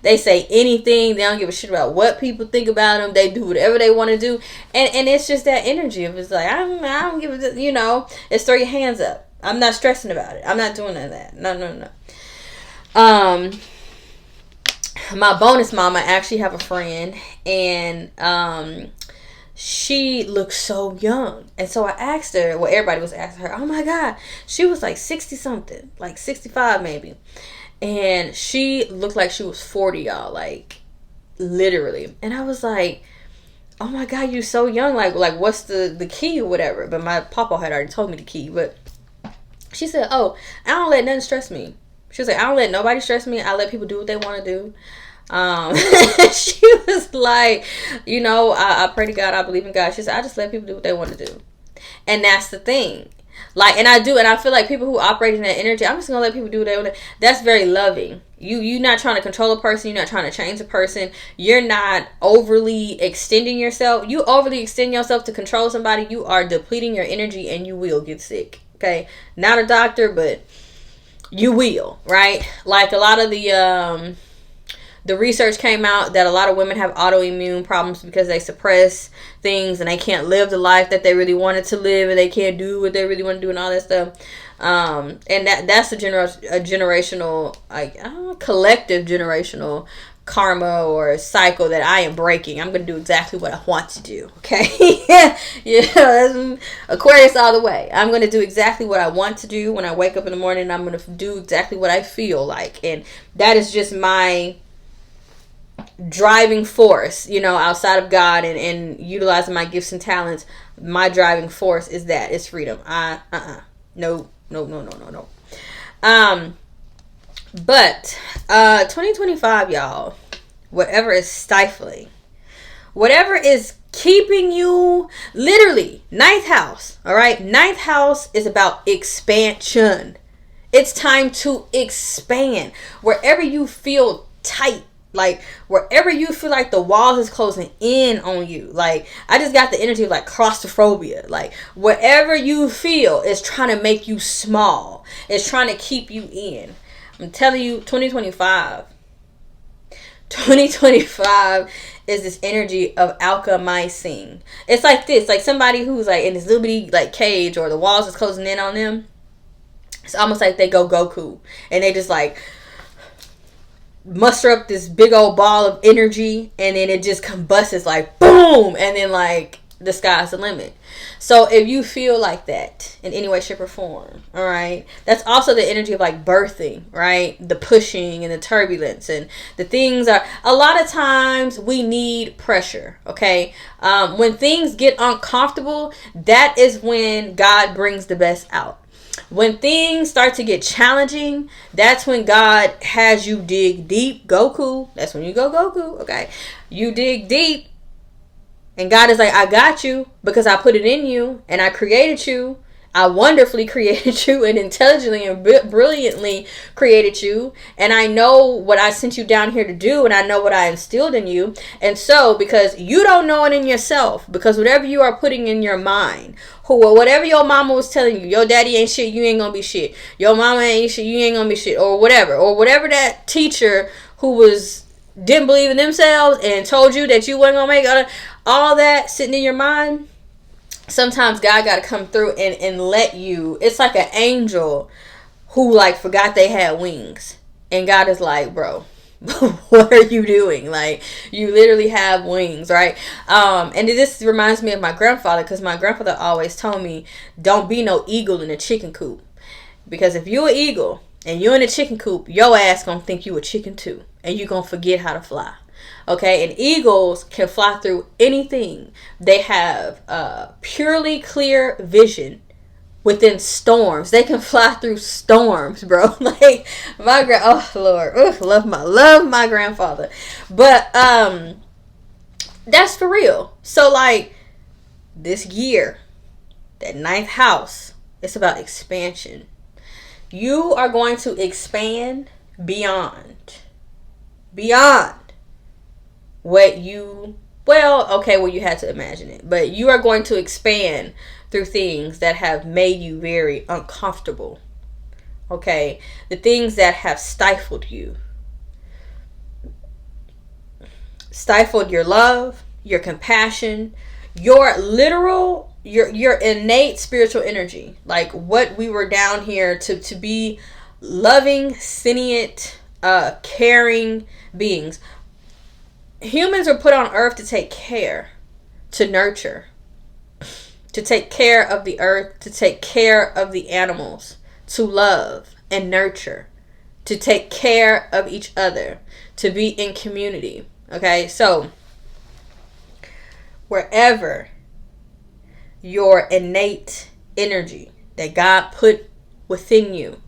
they say anything. They don't give a shit about what people think about them. They do whatever they want to do, and it's just that energy of, it's like, I don't give a, you know, it's throw your hands up. I'm not stressing about it. I'm not doing none of that. No. My bonus mama, I actually have a friend, and she looks so young. And so I asked her, well, everybody was asking her, oh my God, she was like 60 something, like 65 maybe. And she looked like she was 40, y'all, like literally. And I was like, oh my God, you're so young. Like what's the key or whatever? But my papa had already told me the key. But she said, oh, I don't let nothing stress me. She was like, I don't let nobody stress me. I let people do what they want to do. She was like, you know, I pray to God, I believe in God. She said, I just let people do what they want to do. And that's the thing. Like, and I do, and I feel like people who operate in that energy, I'm just gonna let people do what they want to. That's very loving. You're not trying to control a person. You're not trying to change a person. You're not overly extending yourself. You overly extend yourself to control somebody, you are depleting your energy, and you will get sick. Okay, not a doctor, but you will, right? Like a lot of the research came out that a lot of women have autoimmune problems because they suppress things and they can't live the life that they really wanted to live, and they can't do what they really want to do and all that stuff. And that's a generational, like, I don't know, collective generational karma or cycle that I am breaking. I'm going to do exactly what I want to do. Okay. Yeah. Aquarius all the way. I'm going to do exactly what I want to do when I wake up in the morning. I'm going to do exactly what I feel like. And that is just my driving force, you know, outside of God and utilizing my gifts and talents. My driving force is that it's freedom. No. But 2025, y'all, whatever is stifling, whatever is keeping you, literally, ninth house, all right? Ninth house is about expansion. It's time to expand. Wherever you feel tight, like wherever you feel like the wall is closing in on you, like I just got the energy of like claustrophobia, like whatever you feel is trying to make you small, it's trying to keep you in. I'm telling you, 2025 is this energy of alchemizing. It's like this, like somebody who's like in this little bitty like cage, or the walls is closing in on them. It's almost like they go Goku and they just like muster up this big old ball of energy, and then it just combusts like boom, and then like the sky's the limit. So if you feel like that in any way, shape, or form, all right, that's also the energy of like birthing, right? The pushing and the turbulence and the things are, a lot of times we need pressure, okay? When things get uncomfortable, that is when God brings the best out. When things start to get challenging, that's when God has you dig deep. Goku, that's when you go Goku, okay? You dig deep, and God is like, I got you because I put it in you, and I created you. I wonderfully created you, and intelligently and brilliantly created you. And I know what I sent you down here to do, and I know what I instilled in you. And so, because you don't know it in yourself, because whatever you are putting in your mind, whatever your mama was telling you, your daddy ain't shit, you ain't gonna be shit. Your mama ain't shit, you ain't gonna be shit. Or whatever that teacher who didn't believe in themselves and told you that you wasn't gonna make it, all that sitting in your mind. Sometimes God got to come through and let you. It's like an angel who like forgot they had wings, and God is like, bro, what are you doing? Like, you literally have wings, right? And this reminds me of my grandfather, because my grandfather always told me, don't be no eagle in a chicken coop, because if you an eagle and you're in a chicken coop, your ass gonna think you a chicken too, and you gonna forget how to fly. Okay, and eagles can fly through anything. They have purely clear vision within storms. They can fly through storms, bro. Like oh Lord, love my grandfather. But that's for real. So like this year, that ninth house, it's about expansion. You are going to expand beyond what you, you had to imagine it, but you are going to expand through things that have made you very uncomfortable. Okay, the things that have stifled you, stifled your love, your compassion, your literal, your innate spiritual energy, like what we were down here to be loving, sentient, caring beings. Humans are put on earth to take care, to nurture, to take care of the earth, to take care of the animals, to love and nurture, to take care of each other, to be in community. Okay, so wherever your innate energy that God put within you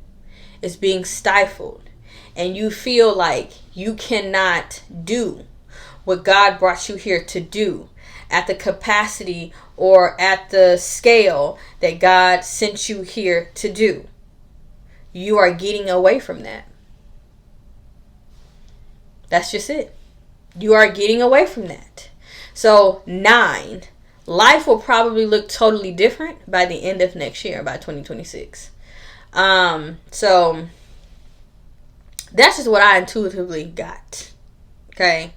is being stifled, and you feel like you cannot do what God brought you here to do at the capacity or at the scale that God sent you here to do, you are getting away from that. That's just it. You are getting away from that. So 9, life will probably look totally different by the end of next year, by 2026. So that's just what I intuitively got. Okay.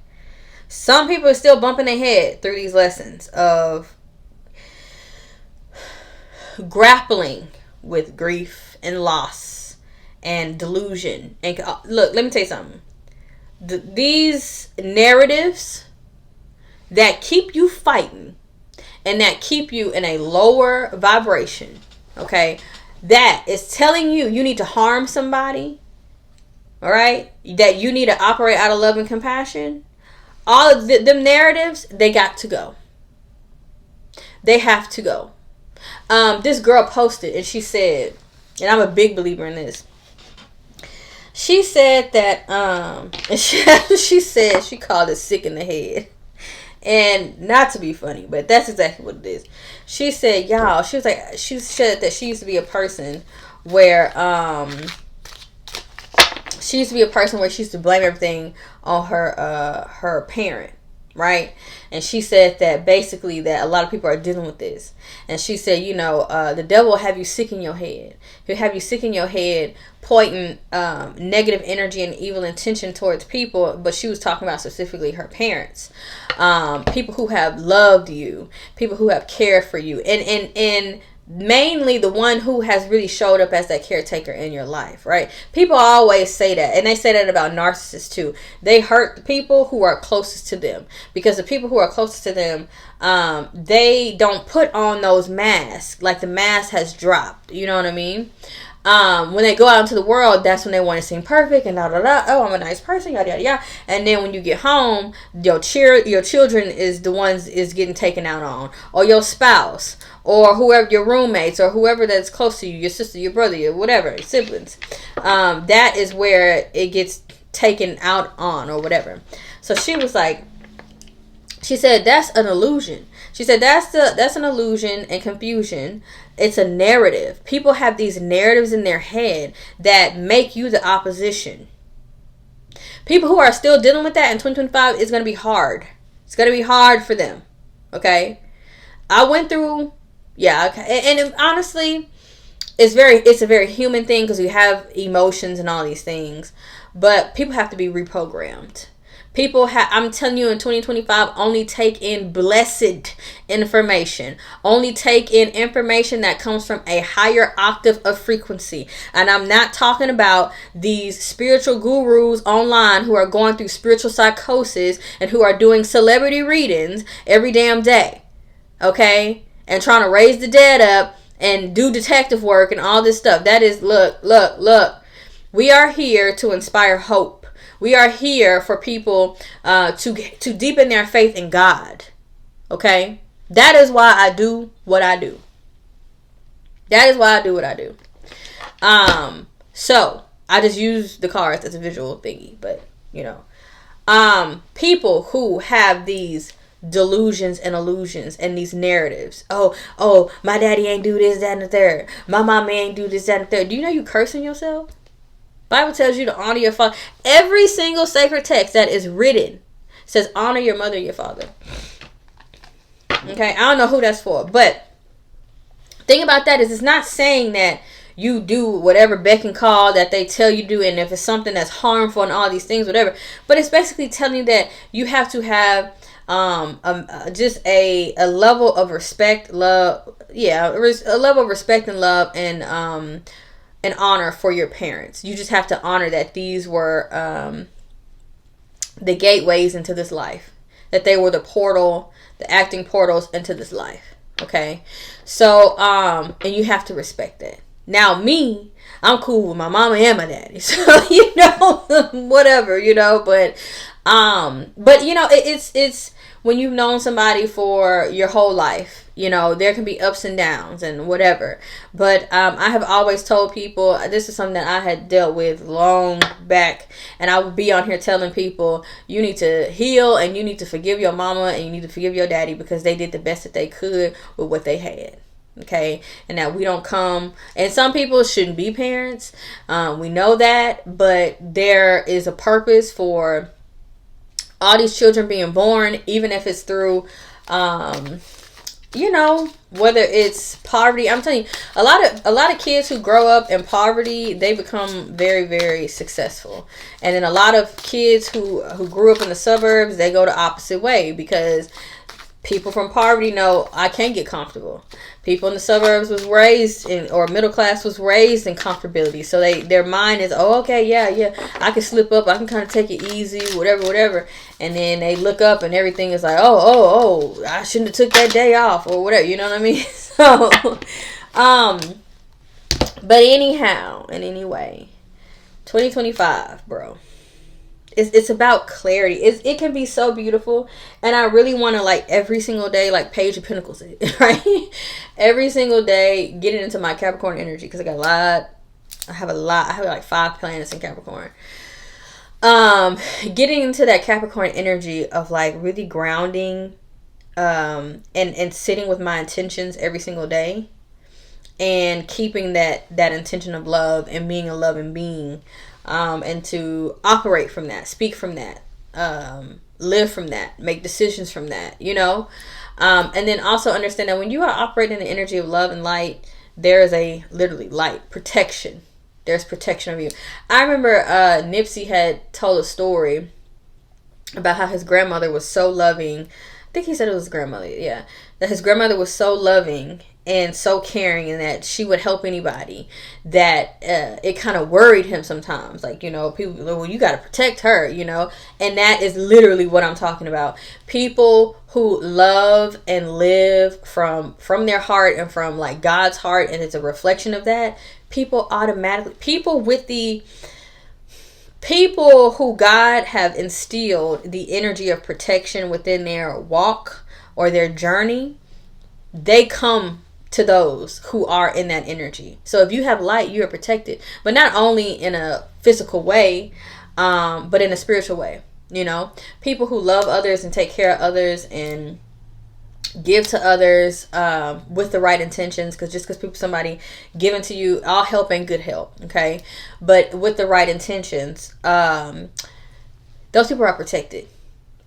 Some people are still bumping their head through these lessons of grappling with grief and loss and delusion. And look, let me tell you something. These narratives that keep you fighting and that keep you in a lower vibration, okay, that is telling you need to harm somebody, all right, that you need to operate out of love and compassion, all of them narratives, they got to go. They have to go. This girl posted and she said, and I'm a big believer in this, she said that she said she called it sick in the head. And not to be funny, but that's exactly what it is. She said, y'all, she said that she used to be a person where she used to blame everything on her parent, right? And she said that basically that a lot of people are dealing with this. And she said, the devil will have you sick in your head. He'll have you sick in your head, pointing negative energy and evil intention towards people. But she was talking about specifically her parents, people who have loved you, people who have cared for you, and mainly the one who has really showed up as that caretaker in your life, right? People always say that, and they say that about narcissists too. They hurt the people who are closest to them, because the people who are closest to them, they don't put on those masks, like the mask has dropped, you know what I mean? When they go out into the world, that's when they want to seem perfect and da da da. Oh, I'm a nice person, yada yada yada. And then when you get home, your children is the ones is getting taken out on, or your spouse, or whoever, your roommates, or whoever that's close to you, your sister, your brother, your whatever, your siblings. That is where it gets taken out on, or whatever. So she was like, she said that's an illusion. She said that's an illusion and confusion. It's a narrative. People have these narratives in their head that make you the opposition. People who are still dealing with that in 2025, is going to be hard. It's going to be hard for them. Okay? I went through, and honestly, it's a very human thing, because we have emotions and all these things. But people have to be reprogrammed. I'm telling you, in 2025, only take in blessed information. Only take in information that comes from a higher octave of frequency. And I'm not talking about these spiritual gurus online who are going through spiritual psychosis and who are doing celebrity readings every damn day. Okay? And trying to raise the dead up and do detective work and all this stuff. That is, look. We are here to inspire hope. We are here for people to deepen their faith in God. Okay? That is why I do what I do. So, I just use the cards as a visual thingy. But, people who have these delusions and illusions and these narratives. Oh, my daddy ain't do this, that, and the third. My mama ain't do this, that, and the third. Do you know you cursing yourself? Bible tells you to honor your father. Every single sacred text that is written says honor your mother and your father. Okay, I don't know who that's for, but thing about that is it's not saying that you do whatever beck and call that they tell you to do, and if it's something that's harmful and all these things, whatever. But it's basically telling you that you have to have just a level of respect, love, a level of respect and love, and honor for your parents. You just have to honor that these were the gateways into this life, that they were the acting portals into this life. Okay, so and you have to respect that. Now me, I'm cool with my mama and my daddy, so whatever, but it's when you've known somebody for your whole life, there can be ups and downs and whatever. But I have always told people, this is something that I had dealt with long back, and I would be on here telling people, you need to heal and you need to forgive your mama and you need to forgive your daddy because they did the best that they could with what they had. Okay, and that we don't come, and some people shouldn't be parents. We know that, but there is a purpose for all these children being born, even if it's through, whether it's poverty. I'm telling you, a lot of kids who grow up in poverty, they become very, very successful. And then a lot of kids who grew up in the suburbs, they go the opposite way because people from poverty know I can't get comfortable. People in the suburbs was raised in, or middle class was raised in comfortability. So their mind is, oh, okay, yeah, I can slip up. I can kind of take it easy, whatever. And then they look up and everything is like, oh, I shouldn't have took that day off or whatever. You know what I mean? So, but anyhow, and anyway, 2025, bro. It's about clarity. It can be so beautiful, and I really want to, like, every single day, like Page of Pentacles it, right? Every single day, get it into my Capricorn energy because I have like 5 planets in Capricorn. Getting into that Capricorn energy of like really grounding, and sitting with my intentions every single day, and keeping that intention of love and being a loving being. And to operate from that, speak from that, live from that, make decisions from that, and then also understand that when you are operating in the energy of love and light, there is literally light, protection. There's protection of you. I remember Nipsey had told a story about how his grandmother was so loving. I think he said it was his grandmother, yeah. That his grandmother was so loving and so caring, and that she would help anybody, that it kind of worried him sometimes. Like, people, well, you got to protect her, and that is literally what I'm talking about. People who love and live from their heart and from like God's heart, and it's a reflection of that. People who God have instilled the energy of protection within their walk or their journey, they come to those who are in that energy. So if you have light, you are protected, but not only in a physical way, but in a spiritual way. People who love others and take care of others and give to others with the right intentions, because somebody giving to you, all help ain't good help, okay? But with the right intentions, those people are protected.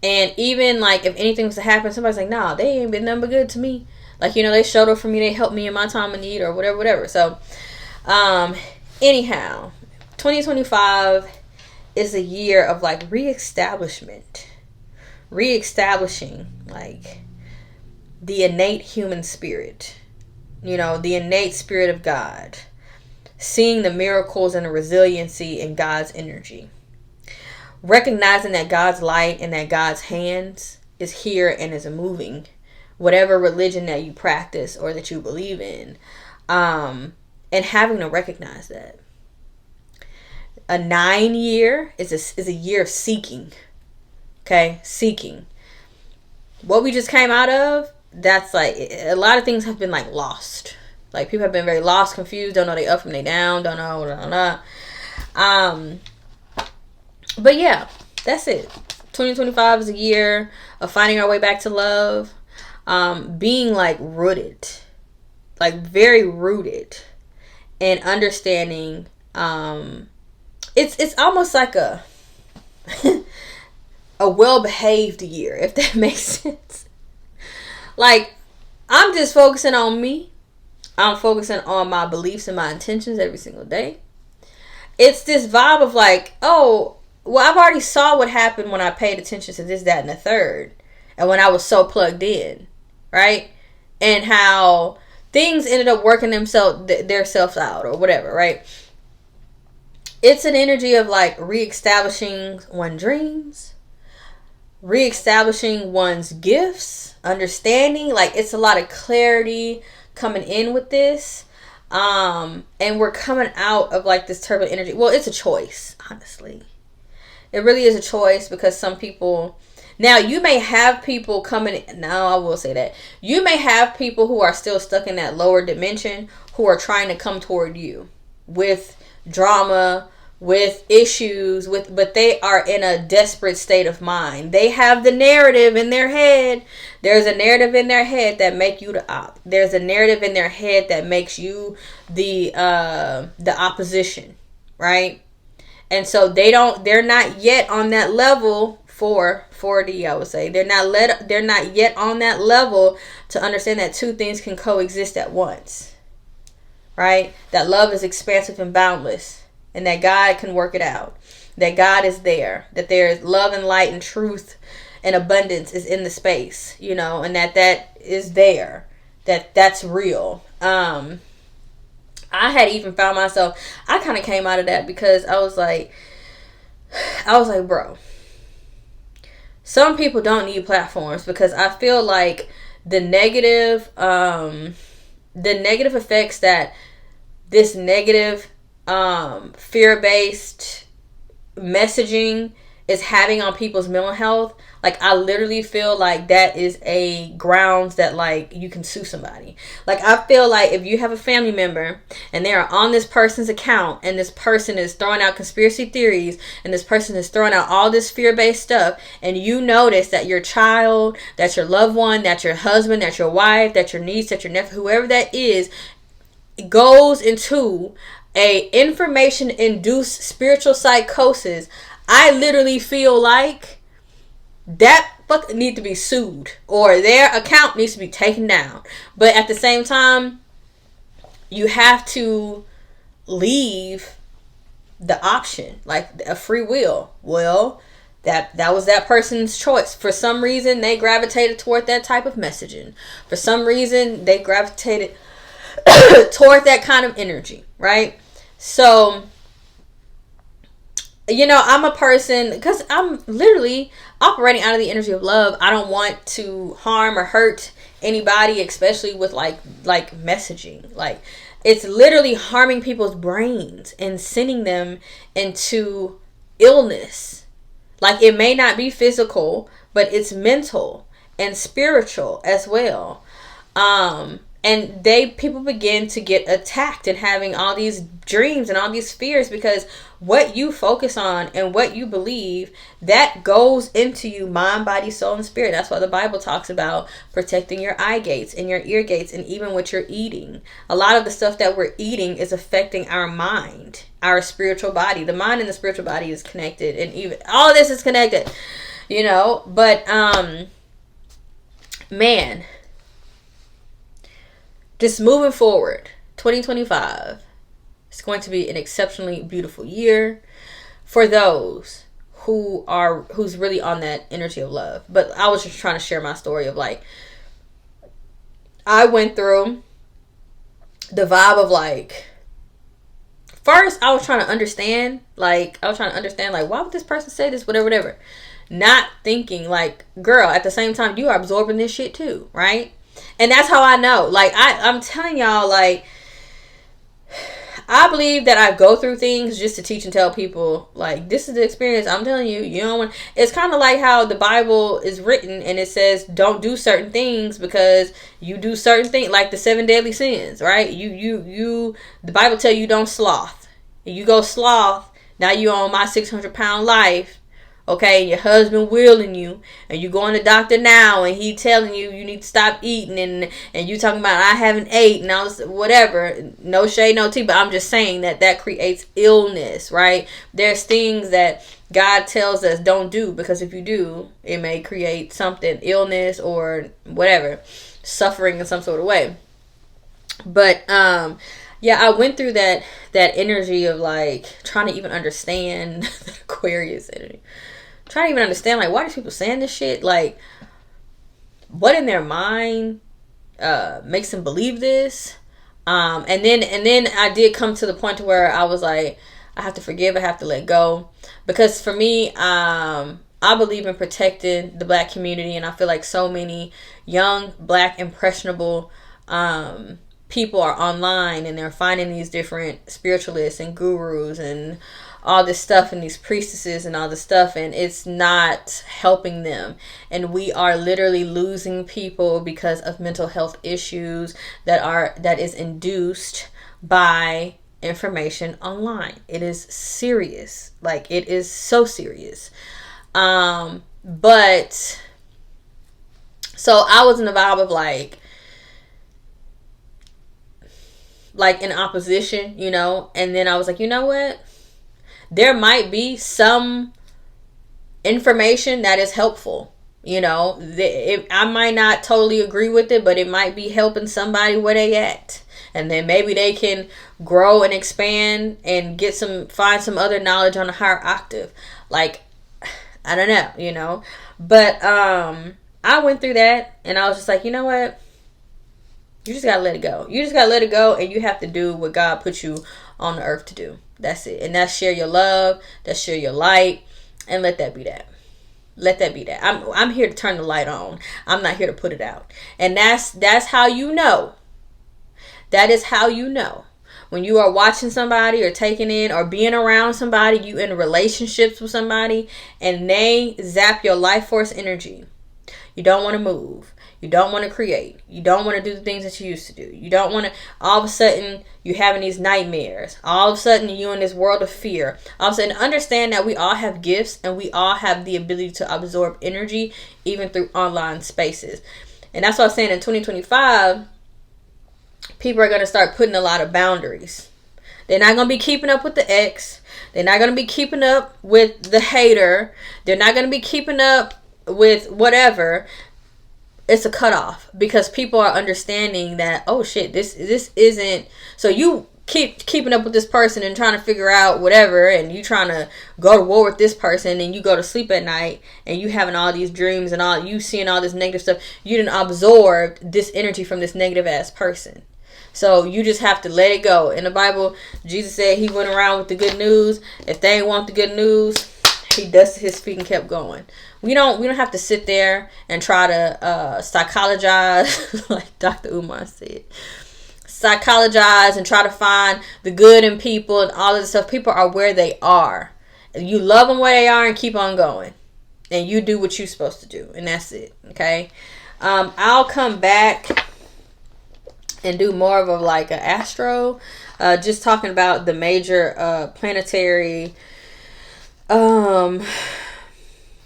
And even like if anything was to happen, somebody's like, nah, they ain't been nothing but good to me. Like, they showed up for me, they helped me in my time of need or whatever. So anyhow, 2025 is a year of like reestablishing like the innate human spirit, the innate spirit of God, seeing the miracles and the resiliency in God's energy, recognizing that God's light and that God's hands is here and is moving, whatever religion that you practice or that you believe in, and having to recognize that. A 9 year is a year of seeking. Okay, seeking. What we just came out of, that's like a lot of things have been like lost. Like people have been very lost, confused, don't know they up from they down, don't know. But yeah, that's it. 2025 is a year of finding our way back to love, being like rooted, like very rooted, and understanding it's almost like a a well-behaved year, if that makes sense. Like, I'm just focusing on me. I'm focusing on my beliefs and my intentions every single day. It's this vibe of like, oh, well, I've already saw what happened when I paid attention to this, that, and the third. And when I was so plugged in, right? And how things ended up working themselves out or whatever, right? It's an energy of like reestablishing one's dreams, reestablishing one's gifts, understanding. Like, it's a lot of clarity coming in with this. And we're coming out of like this turbulent energy. Well, it's a choice, honestly. It really is a choice, because some people, now you may have people coming, now I will say that, you may have people who are still stuck in that lower dimension who are trying to come toward you with drama, with issues, but they are in a desperate state of mind. They have the narrative in their head. There's a narrative in their head that make you the op. There's a narrative in their head that makes you the opposition, right? And so they're not yet on that level for 4D, I would say. They're not yet on that level to understand that two things can coexist at once. Right? That love is expansive and boundless, and that God can work it out. That God is there, that there is love and light and truth and abundance is in the space, and that is there. That's real. I had even found myself, I kind of came out of that because I was like, bro, some people don't need platforms, because I feel like the negative effects that this negative, fear-based messaging is having on people's mental health, like, I literally feel like that is a grounds that, like, you can sue somebody. Like, I feel like if you have a family member and they are on this person's account, and this person is throwing out conspiracy theories, and this person is throwing out all this fear-based stuff, and you notice that your child, that your loved one, that your husband, that your wife, that your niece, that your nephew, whoever that is, goes into a information-induced spiritual psychosis, I literally feel like that fucker need to be sued, or their account needs to be taken down. But at the same time, you have to leave the option, like a free will. Well, that was that person's choice. For some reason, they gravitated toward that type of messaging. For some reason, they gravitated toward that kind of energy, right? So, I'm a person, because I'm literally operating out of the energy of love. I don't want to harm or hurt anybody, especially with like messaging. Like, it's literally harming people's brains and sending them into illness. Like, it may not be physical, but it's mental and spiritual as well. And people begin to get attacked and having all these dreams and all these fears, because what you focus on and what you believe, that goes into you, mind, body, soul, and spirit. That's why the Bible talks about protecting your eye gates and your ear gates, and even what you're eating. A lot of the stuff that we're eating is affecting our mind, our spiritual body. The mind and the spiritual body is connected, and even all of this is connected, But, man, just moving forward, 2025 is going to be an exceptionally beautiful year for those who's really on that energy of love. But I was just trying to share my story of, like, I went through the vibe of, like, first I was trying to understand, like, why would this person say this, whatever. Not thinking, like, girl, at the same time, you are absorbing this shit too, right? And that's how I know. Like, I'm telling y'all, like, I believe that I go through things just to teach and tell people, like, this is the experience. I'm telling you, you don't want. It's kind of like how the Bible is written, and it says don't do certain things because you do certain things, like the 7 deadly sins, right? The Bible tell you don't sloth. You go sloth, now you on my 600-pound life, okay, and your husband wheeling you, and you going to the doctor now, and he telling you you need to stop eating, and you talking about I haven't ate, and all this, whatever. No shade, no tea, but I'm just saying that creates illness, right? There's things that God tells us don't do, because if you do, it may create something, illness or whatever, suffering in some sort of way. But yeah, I went through that energy of like trying to even understand the Aquarius energy. Trying to even understand, like, why are people saying this shit? Like, what in their mind makes them believe this? And then I did come to the point where I was like, I have to forgive, I have to let go. Because for me, I believe in protecting the Black community, and I feel like so many young Black impressionable people are online, and they're finding these different spiritualists and gurus and all this stuff, and these priestesses and all this stuff, and it's not helping them. And we are literally losing people because of mental health issues that is induced by information online. It is serious. Like, it is so serious. But so I was in the vibe of like in opposition, you know, and then I was like, you know what? There might be some information that is helpful, you know. I might not totally agree with it, but it might be helping somebody where they at. And then maybe they can grow and expand and find some other knowledge on a higher octave. Like, I don't know, you know. But I went through that, and I was just like, you know what? You just gotta let it go. You just gotta let it go, and you have to do what God put you on the earth to do. That's it. And that's share your love, that's share your light, and let that be that. Let that be that. I'm here to turn the light on. I'm not here to put it out. And that's how you know. That is how you know. When you are watching somebody or taking in or being around somebody, you in relationships with somebody, and they zap your life force energy. You don't want to move. You don't want to create. You don't want to do the things that you used to do. You don't want to, all of a sudden, you having these nightmares. All of a sudden, you in this world of fear. All of a sudden, understand that we all have gifts, and we all have the ability to absorb energy, even through online spaces. And that's what I was saying, in 2025, people are going to start putting a lot of boundaries. They're not going to be keeping up with the ex. They're not going to be keeping up with the hater. They're not going to be keeping up with whatever. It's a cutoff, because people are understanding that, oh shit, this isn't, so you keeping up with this person and trying to figure out whatever, and you trying to go to war with this person, and you go to sleep at night and you having all these dreams and all, you seeing all this negative stuff. You didn't absorb this energy from this negative ass person. So you just have to let it go. In the Bible, Jesus said he went around with the good news. If they ain't want the good news, he dusted his feet and kept going. We don't have to sit there and try to psychologize, like Dr. Umar said. Psychologize and try to find the good in people and all of this stuff. People are where they are. You love them where they are and keep on going. And you do what you're supposed to do. And that's it. Okay? I'll come back and do more of like an astro. Just talking about the major planetary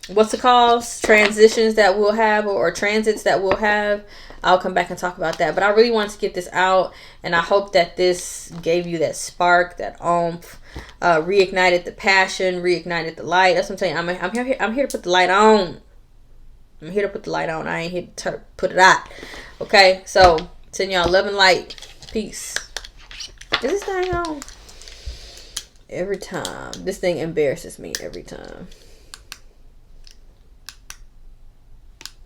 what's it called, transitions that we'll have, or transits that we'll have. I'll come back and talk about that, but I really want to get this out, and I hope that this gave you that spark, that oomph, reignited the passion, reignited the light. That's what I'm saying. I'm here to put the light on. I'm here to put the light on. I ain't here to put it out. Okay, so send y'all love and light. Peace. Is this thing on? Every time. This thing embarrasses me every time.